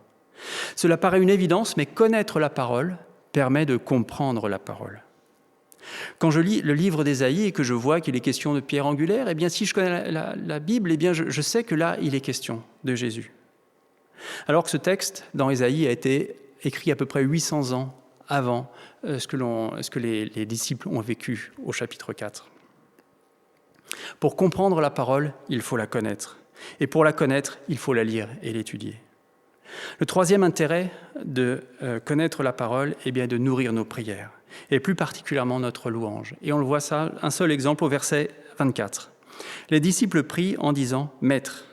Cela paraît une évidence, mais connaître la parole permet de comprendre la parole. Quand je lis le livre d'Ésaïe et que je vois qu'il est question de pierre angulaire, si je connais la Bible, je sais que là, il est question de Jésus. Alors que ce texte, dans Ésaïe, a été écrit à peu près 800 ans avant ce que les disciples ont vécu au chapitre 4. Pour comprendre la parole, il faut la connaître. Et pour la connaître, il faut la lire et l'étudier. Le troisième intérêt de connaître la parole est de nourrir nos prières, et plus particulièrement notre louange. Et on le voit ça, un seul exemple au verset 24. Les disciples prient en disant « Maître,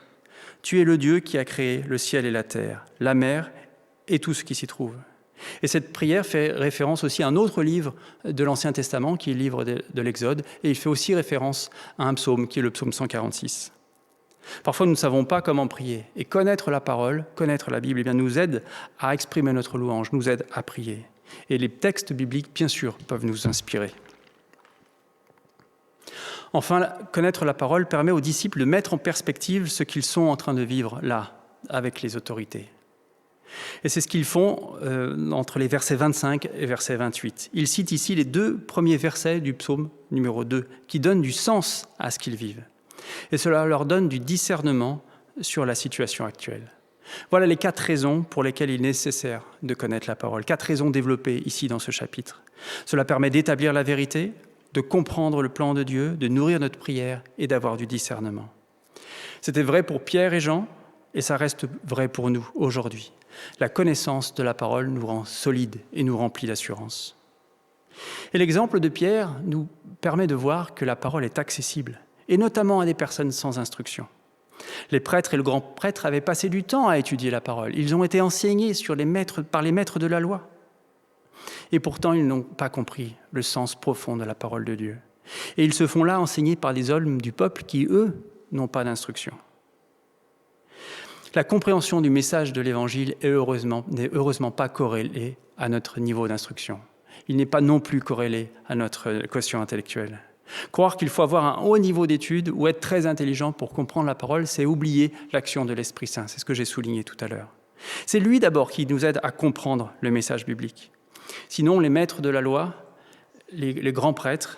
tu es le Dieu qui a créé le ciel et la terre, la mer et tout ce qui s'y trouve. » Et cette prière fait référence aussi à un autre livre de l'Ancien Testament, qui est le livre de l'Exode, et il fait aussi référence à un psaume, qui est le psaume 146. Parfois, nous ne savons pas comment prier, et connaître la parole, connaître la Bible, nous aide à exprimer notre louange, nous aide à prier. Et les textes bibliques, bien sûr, peuvent nous inspirer. Enfin, connaître la parole permet aux disciples de mettre en perspective ce qu'ils sont en train de vivre là, avec les autorités. Et c'est ce qu'ils font entre les versets 25 et verset 28. Ils citent ici les 2 premiers versets du psaume numéro 2, qui donnent du sens à ce qu'ils vivent. Et cela leur donne du discernement sur la situation actuelle. Voilà les 4 raisons pour lesquelles il est nécessaire de connaître la parole. 4 raisons développées ici dans ce chapitre. Cela permet d'établir la vérité, de comprendre le plan de Dieu, de nourrir notre prière et d'avoir du discernement. C'était vrai pour Pierre et Jean, et ça reste vrai pour nous aujourd'hui. La connaissance de la parole nous rend solides et nous remplit d'assurance. Et l'exemple de Pierre nous permet de voir que la parole est accessible, et notamment à des personnes sans instruction. Les prêtres et le grand prêtre avaient passé du temps à étudier la parole. Ils ont été enseignés par les maîtres de la loi. Et pourtant, ils n'ont pas compris le sens profond de la parole de Dieu. Et ils se font là enseigner par les hommes du peuple qui, eux, n'ont pas d'instruction. La compréhension du message de l'Évangile n'est heureusement pas corrélée à notre niveau d'instruction. Il n'est pas non plus corrélé à notre quotient intellectuel. Croire qu'il faut avoir un haut niveau d'études ou être très intelligent pour comprendre la parole, c'est oublier l'action de l'Esprit Saint. C'est ce que j'ai souligné tout à l'heure. C'est lui d'abord qui nous aide à comprendre le message biblique. Sinon, les maîtres de la loi, les grands prêtres,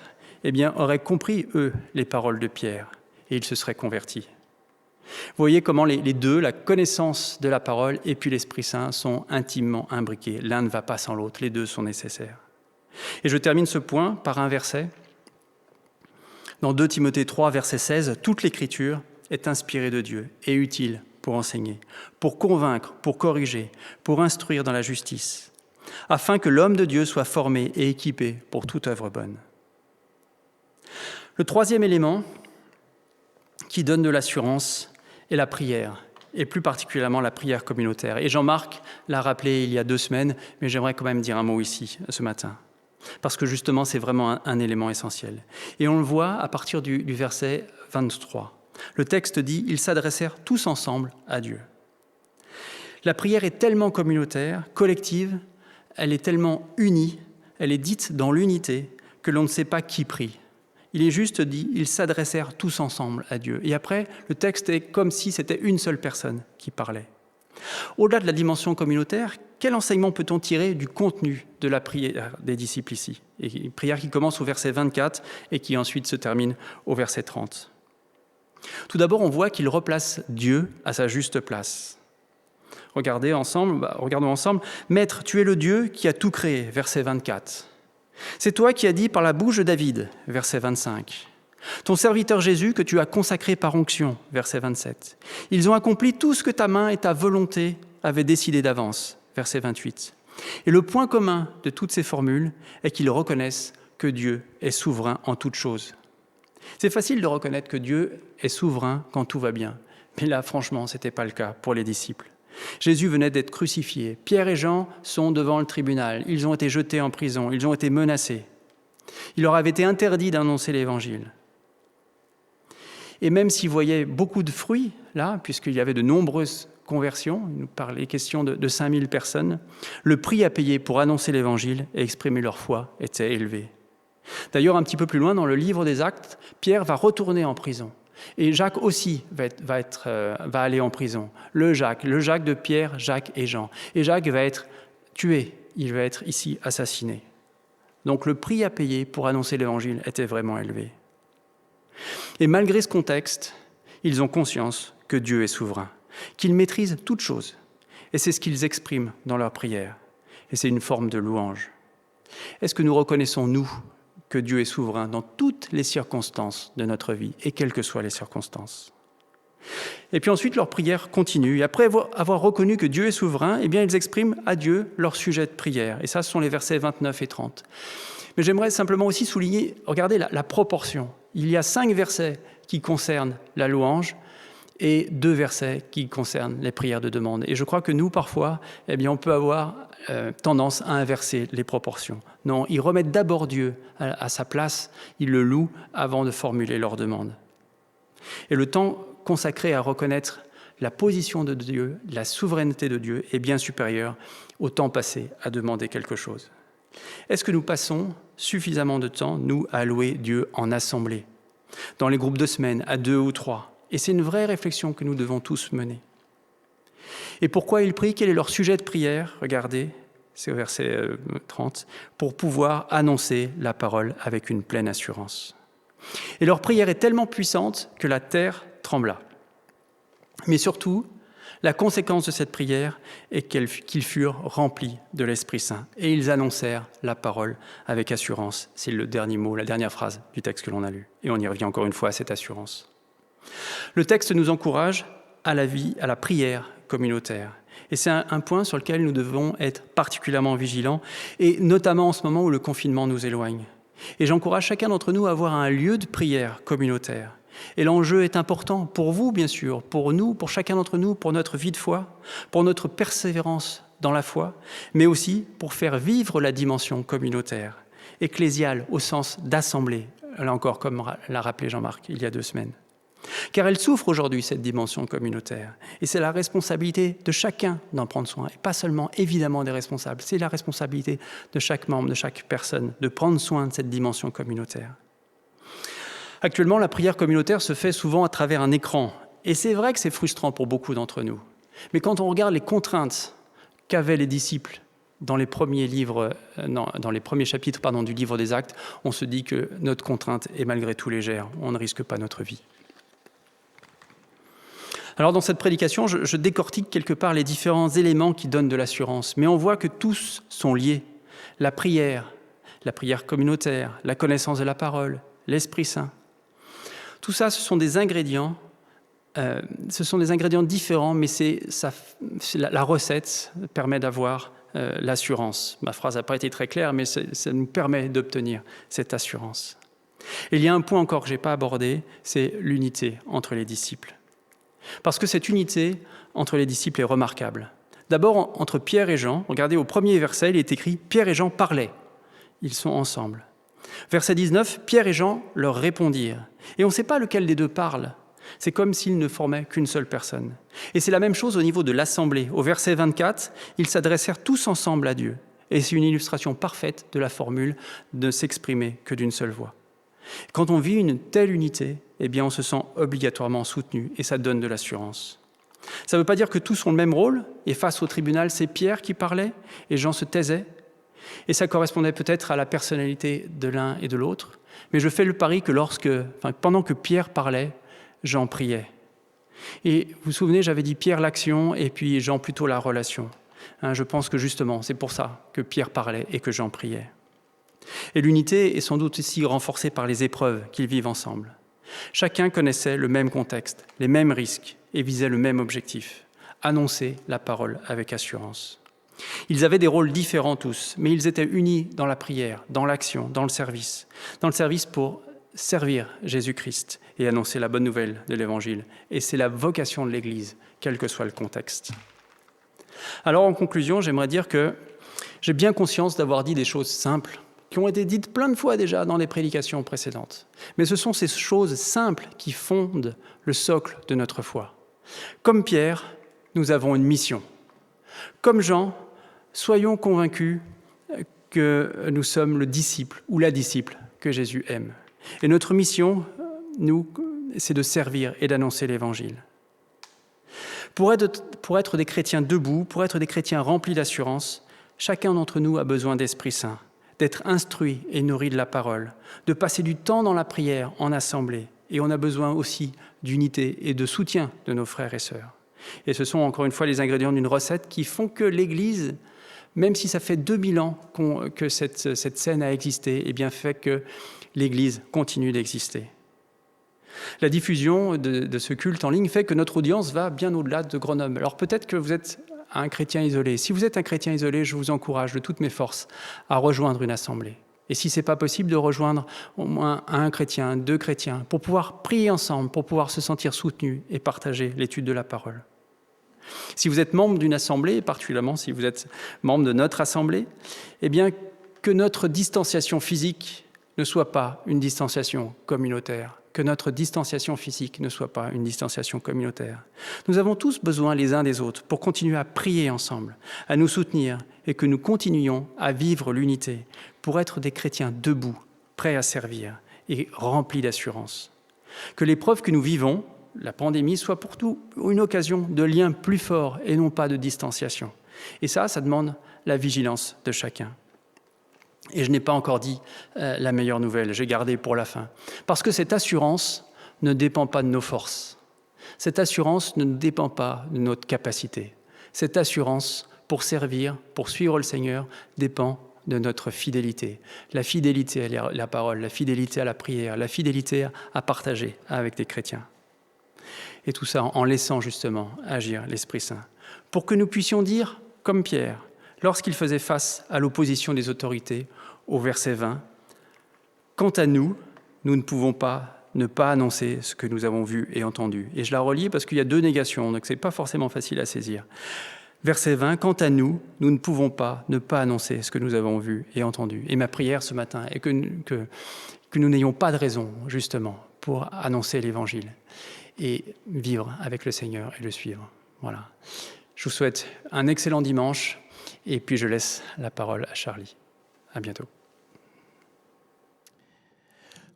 auraient compris, eux, les paroles de Pierre et ils se seraient convertis. Vous voyez comment les deux, la connaissance de la parole et puis l'Esprit Saint, sont intimement imbriqués. L'un ne va pas sans l'autre, les deux sont nécessaires. Et je termine ce point par un verset. Dans 2 Timothée 3, verset 16, « Toute l'Écriture est inspirée de Dieu et utile pour enseigner, pour convaincre, pour corriger, pour instruire dans la justice, afin que l'homme de Dieu soit formé et équipé pour toute œuvre bonne. » Le troisième élément qui donne de l'assurance est la prière, et plus particulièrement la prière communautaire. Et Jean-Marc l'a rappelé il y a 2 semaines, mais j'aimerais quand même dire un mot ici, ce matin. Parce que justement, c'est vraiment un élément essentiel. Et on le voit à partir du verset 23. Le texte dit « Ils s'adressèrent tous ensemble à Dieu ». La prière est tellement communautaire, collective, elle est tellement unie, elle est dite dans l'unité, que l'on ne sait pas qui prie. Il est juste dit « Ils s'adressèrent tous ensemble à Dieu ». Et après, le texte est comme si c'était une seule personne qui parlait. Au-delà de la dimension communautaire, quel enseignement peut-on tirer du contenu de la prière des disciples ici ? Et une prière qui commence au verset 24 et qui ensuite se termine au verset 30. Tout d'abord, on voit qu'il replace Dieu à sa juste place. Regardons ensemble. « Maître, tu es le Dieu qui a tout créé », verset 24. C'est toi qui as dit par la bouche de David, verset 25. Ton serviteur Jésus que tu as consacré par onction, verset 27. Ils ont accompli tout ce que ta main et ta volonté avaient décidé d'avance, verset 28. Et le point commun de toutes ces formules est qu'ils reconnaissent que Dieu est souverain en toutes choses. C'est facile de reconnaître que Dieu est souverain quand tout va bien. Mais là, franchement, ce n'était pas le cas pour les disciples. Jésus venait d'être crucifié. Pierre et Jean sont devant le tribunal. Ils ont été jetés en prison. Ils ont été menacés. Il leur avait été interdit d'annoncer l'Évangile. Et même s'ils voyaient beaucoup de fruits, là, puisqu'il y avait de nombreuses conversions, il nous parlait question de 5000 personnes, le prix à payer pour annoncer l'Évangile et exprimer leur foi était élevé. D'ailleurs, un petit peu plus loin, dans le livre des Actes, Pierre va retourner en prison. Et Jacques aussi va aller en prison. Le Jacques de Pierre, Jacques et Jean. Et Jacques va être tué, il va être ici assassiné. Donc le prix à payer pour annoncer l'Évangile était vraiment élevé. Et malgré ce contexte, ils ont conscience que Dieu est souverain, qu'il maîtrise toutes choses. Et c'est ce qu'ils expriment dans leur prière. Et c'est une forme de louange. Est-ce que nous reconnaissons, nous, que Dieu est souverain dans toutes les circonstances de notre vie, et quelles que soient les circonstances? Et puis ensuite, leur prière continue. Et après avoir reconnu que Dieu est souverain, eh bien, ils expriment à Dieu leur sujet de prière. Et ça, ce sont les versets 29 et 30. Mais j'aimerais simplement aussi souligner, regardez la proportion. Il y a 5 versets qui concernent la louange et 2 versets qui concernent les prières de demande. Et je crois que nous, parfois, eh bien, on peut avoir tendance à inverser les proportions. Non, ils remettent d'abord Dieu à sa place, ils le louent avant de formuler leur demande. Et le temps consacré à reconnaître la position de Dieu, la souveraineté de Dieu est bien supérieur au temps passé à demander quelque chose. Est-ce que nous passons suffisamment de temps, nous, à louer Dieu en assemblée, dans les groupes de semaine, à 2 ou 3? Et c'est une vraie réflexion que nous devons tous mener. Et pourquoi ils prient? Quel est leur sujet de prière? Regardez, c'est au verset 30, pour pouvoir annoncer la parole avec une pleine assurance. Et leur prière est tellement puissante que la terre trembla. Mais surtout, la conséquence de cette prière est qu'ils furent remplis de l'Esprit Saint et ils annoncèrent la parole avec assurance. C'est le dernier mot, la dernière phrase du texte que l'on a lu. Et on y revient encore une fois à cette assurance. Le texte nous encourage à la prière communautaire. Et c'est un point sur lequel nous devons être particulièrement vigilants, et notamment en ce moment où le confinement nous éloigne. Et j'encourage chacun d'entre nous à avoir un lieu de prière communautaire. Et l'enjeu est important pour vous, bien sûr, pour nous, pour chacun d'entre nous, pour notre vie de foi, pour notre persévérance dans la foi, mais aussi pour faire vivre la dimension communautaire, ecclésiale au sens d'assemblée, là encore comme l'a rappelé Jean-Marc il y a 2 semaines. Car elle souffre aujourd'hui, cette dimension communautaire. Et c'est la responsabilité de chacun d'en prendre soin. Et pas seulement, évidemment, des responsables. C'est la responsabilité de chaque membre, de chaque personne, de prendre soin de cette dimension communautaire. Actuellement, la prière communautaire se fait souvent à travers un écran. Et c'est vrai que c'est frustrant pour beaucoup d'entre nous. Mais quand on regarde les contraintes qu'avaient les disciples dans les premiers chapitres du livre des Actes, on se dit que notre contrainte est malgré tout légère. On ne risque pas notre vie. Alors dans cette prédication, je décortique quelque part les différents éléments qui donnent de l'assurance, mais on voit que tous sont liés. La prière communautaire, la connaissance de la parole, l'Esprit Saint. Tout ça, ce sont des ingrédients différents, mais la recette permet d'avoir l'assurance. Ma phrase n'a pas été très claire, mais ça nous permet d'obtenir cette assurance. Et il y a un point encore que je n'ai pas abordé, c'est l'unité entre les disciples. Parce que cette unité entre les disciples est remarquable. D'abord, entre Pierre et Jean, regardez au premier verset, il est écrit « Pierre et Jean parlaient ». Ils sont ensemble. Verset 19, Pierre et Jean leur répondirent. Et on ne sait pas lequel des deux parle. C'est comme s'ils ne formaient qu'une seule personne. Et c'est la même chose au niveau de l'assemblée. Au verset 24, ils s'adressèrent tous ensemble à Dieu. Et c'est une illustration parfaite de la formule de s'exprimer que d'une seule voix. Quand on vit une telle unité, eh bien on se sent obligatoirement soutenu et ça donne de l'assurance. Ça ne veut pas dire que tous ont le même rôle et face au tribunal, c'est Pierre qui parlait et Jean se taisait. Et ça correspondait peut-être à la personnalité de l'un et de l'autre. Mais je fais le pari que pendant que Pierre parlait, Jean priait. Et vous vous souvenez, j'avais dit Pierre l'action et puis Jean plutôt la relation. Je pense que justement, c'est pour ça que Pierre parlait et que Jean priait. Et l'unité est sans doute aussi renforcée par les épreuves qu'ils vivent ensemble. Chacun connaissait le même contexte, les mêmes risques et visait le même objectif, annoncer la parole avec assurance. Ils avaient des rôles différents tous, mais ils étaient unis dans la prière, dans l'action, dans le service pour servir Jésus-Christ et annoncer la bonne nouvelle de l'Évangile. Et c'est la vocation de l'Église, quel que soit le contexte. Alors en conclusion, j'aimerais dire que j'ai bien conscience d'avoir dit des choses simples, qui ont été dites plein de fois déjà dans les prédications précédentes. Mais ce sont ces choses simples qui fondent le socle de notre foi. Comme Pierre, nous avons une mission. Comme Jean, soyons convaincus que nous sommes le disciple ou la disciple que Jésus aime. Et notre mission, c'est de servir et d'annoncer l'Évangile. Pour être des chrétiens debout, pour être des chrétiens remplis d'assurance, chacun d'entre nous a besoin d'Esprit Saint, d'être instruit et nourri de la parole, de passer du temps dans la prière en assemblée. Et on a besoin aussi d'unité et de soutien de nos frères et sœurs. Et ce sont encore une fois les ingrédients d'une recette qui font que l'Église, même si ça fait 2000 ans que cette scène a existé, eh bien fait que l'Église continue d'exister. La diffusion de ce culte en ligne fait que notre audience va bien au-delà de Grenoble. Alors peut-être que vous êtes un chrétien isolé. Si vous êtes un chrétien isolé, je vous encourage de toutes mes forces à rejoindre une assemblée. Et si ce n'est pas possible, de rejoindre au moins un chrétien, 2 chrétiens, pour pouvoir prier ensemble, pour pouvoir se sentir soutenus et partager l'étude de la parole. Si vous êtes membre d'une assemblée, particulièrement si vous êtes membre de notre assemblée, eh bien que notre distanciation physique ne soit pas une distanciation communautaire, que notre distanciation physique ne soit pas une distanciation communautaire. Nous avons tous besoin les uns des autres pour continuer à prier ensemble, à nous soutenir et que nous continuions à vivre l'unité pour être des chrétiens debout, prêts à servir et remplis d'assurance. Que l'épreuve que nous vivons, la pandémie, soit pour tout une occasion de liens plus forts et non pas de distanciation. Et ça demande la vigilance de chacun. Et je n'ai pas encore dit la meilleure nouvelle, j'ai gardé pour la fin. Parce que cette assurance ne dépend pas de nos forces. Cette assurance ne dépend pas de notre capacité. Cette assurance pour servir, pour suivre le Seigneur, dépend de notre fidélité. La fidélité à la parole, la fidélité à la prière, la fidélité à partager avec des chrétiens. Et tout ça en laissant justement agir l'Esprit Saint. Pour que nous puissions dire, comme Pierre, lorsqu'il faisait face à l'opposition des autorités, au verset 20, « Quant à nous, nous ne pouvons pas ne pas annoncer ce que nous avons vu et entendu. » Et je la relis parce qu'il y a 2 négations, donc ce n'est pas forcément facile à saisir. Verset 20, « Quant à nous, nous ne pouvons pas ne pas annoncer ce que nous avons vu et entendu. » Et ma prière ce matin est que nous n'ayons pas de raison, justement, pour annoncer l'Évangile et vivre avec le Seigneur et le suivre. Voilà. Je vous souhaite un excellent dimanche et puis je laisse la parole à Charlie. À bientôt.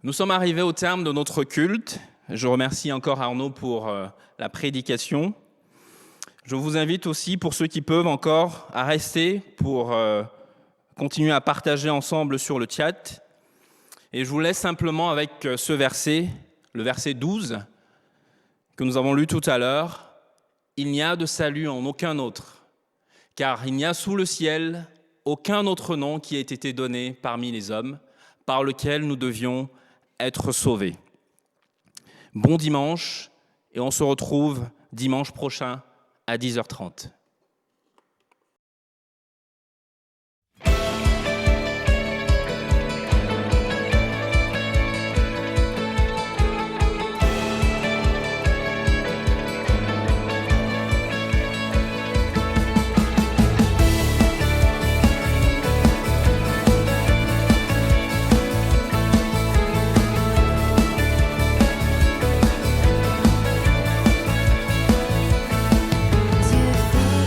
Nous sommes arrivés au terme de notre culte. Je remercie encore Arnaud pour la prédication. Je vous invite aussi, pour ceux qui peuvent encore, à rester pour continuer à partager ensemble sur le chat. Et je vous laisse simplement avec ce verset, le verset 12, que nous avons lu tout à l'heure. « Il n'y a de salut en aucun autre, car il n'y a sous le ciel aucun autre nom qui ait été donné parmi les hommes, par lequel nous devions être sauvés. » Bon dimanche, et on se retrouve dimanche prochain à 10h30. Dieu fait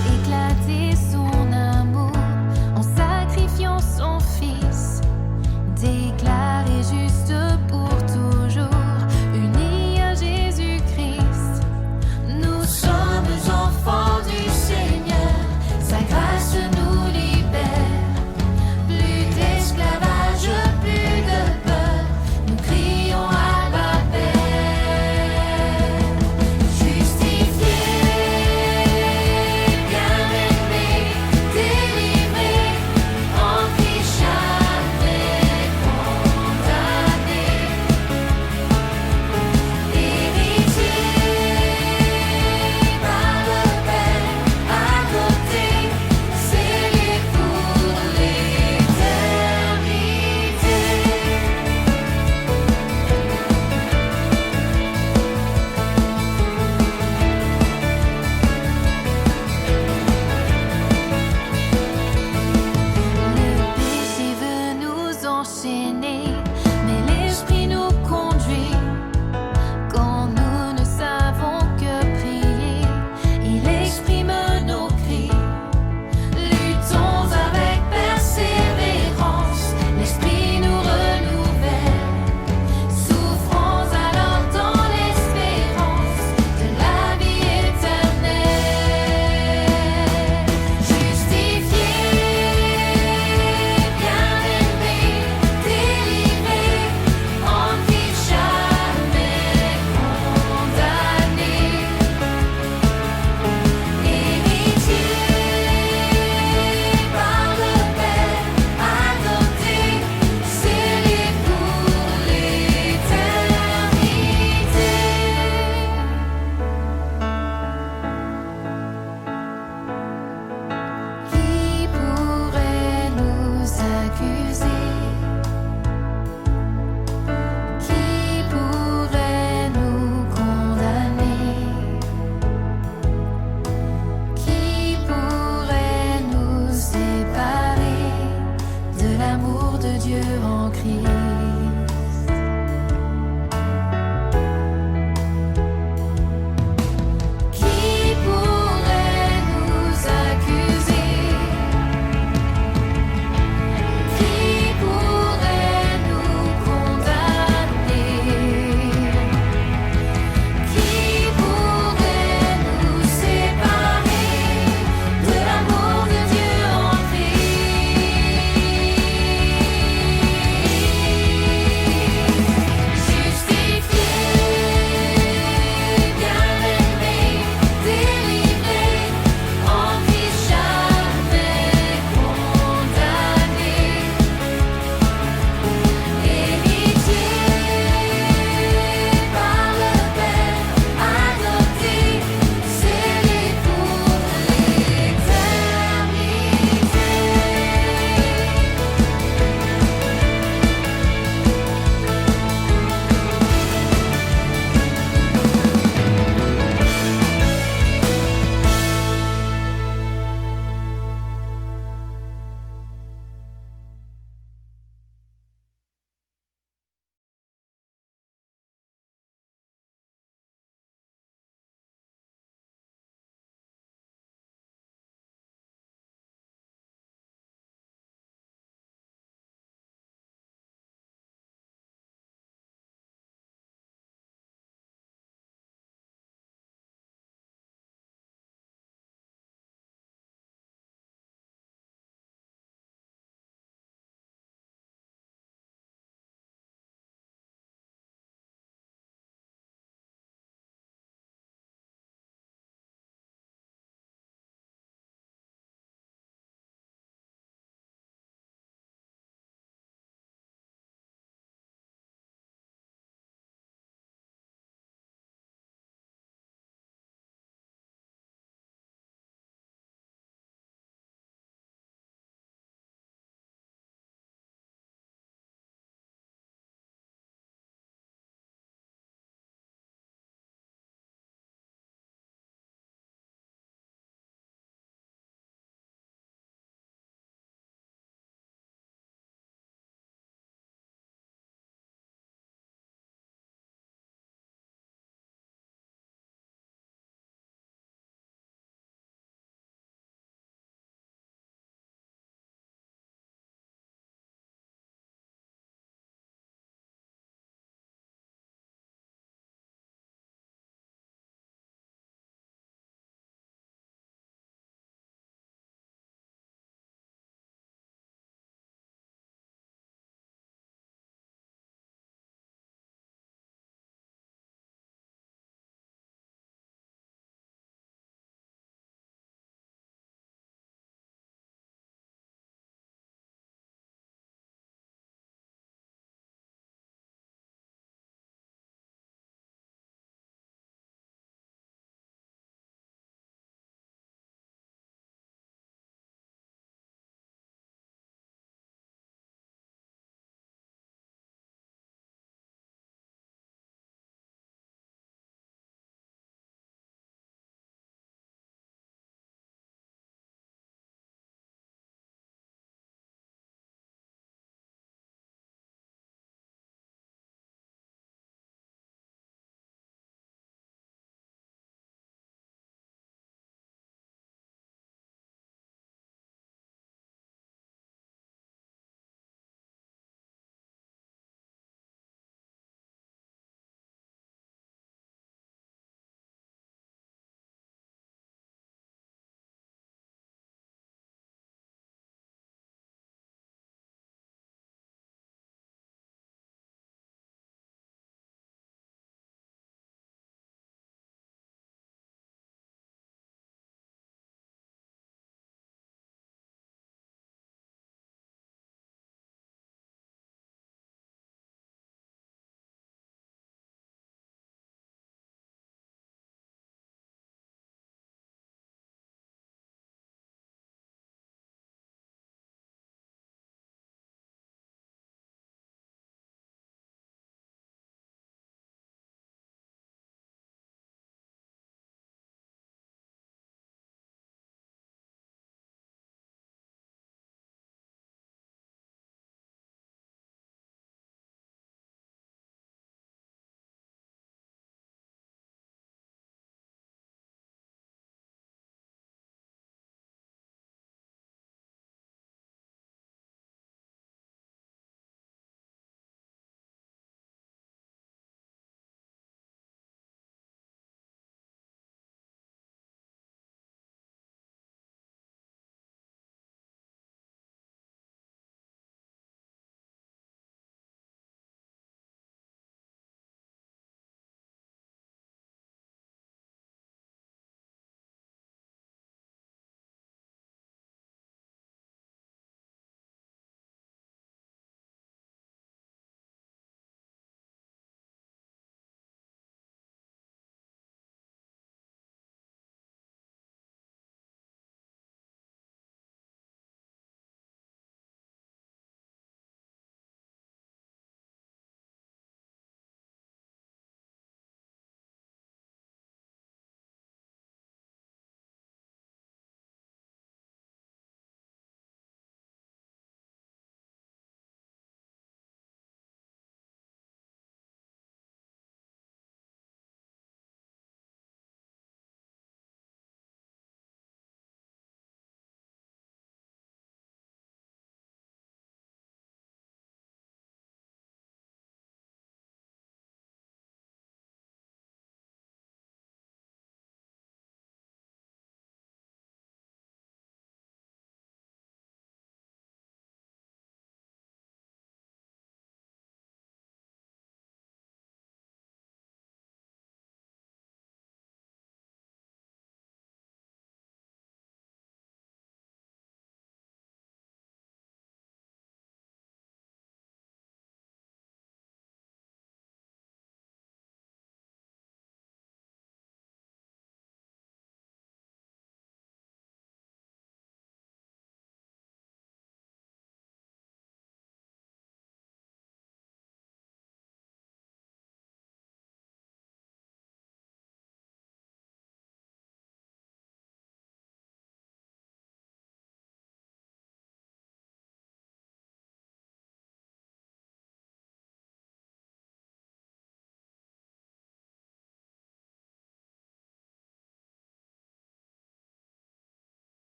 né.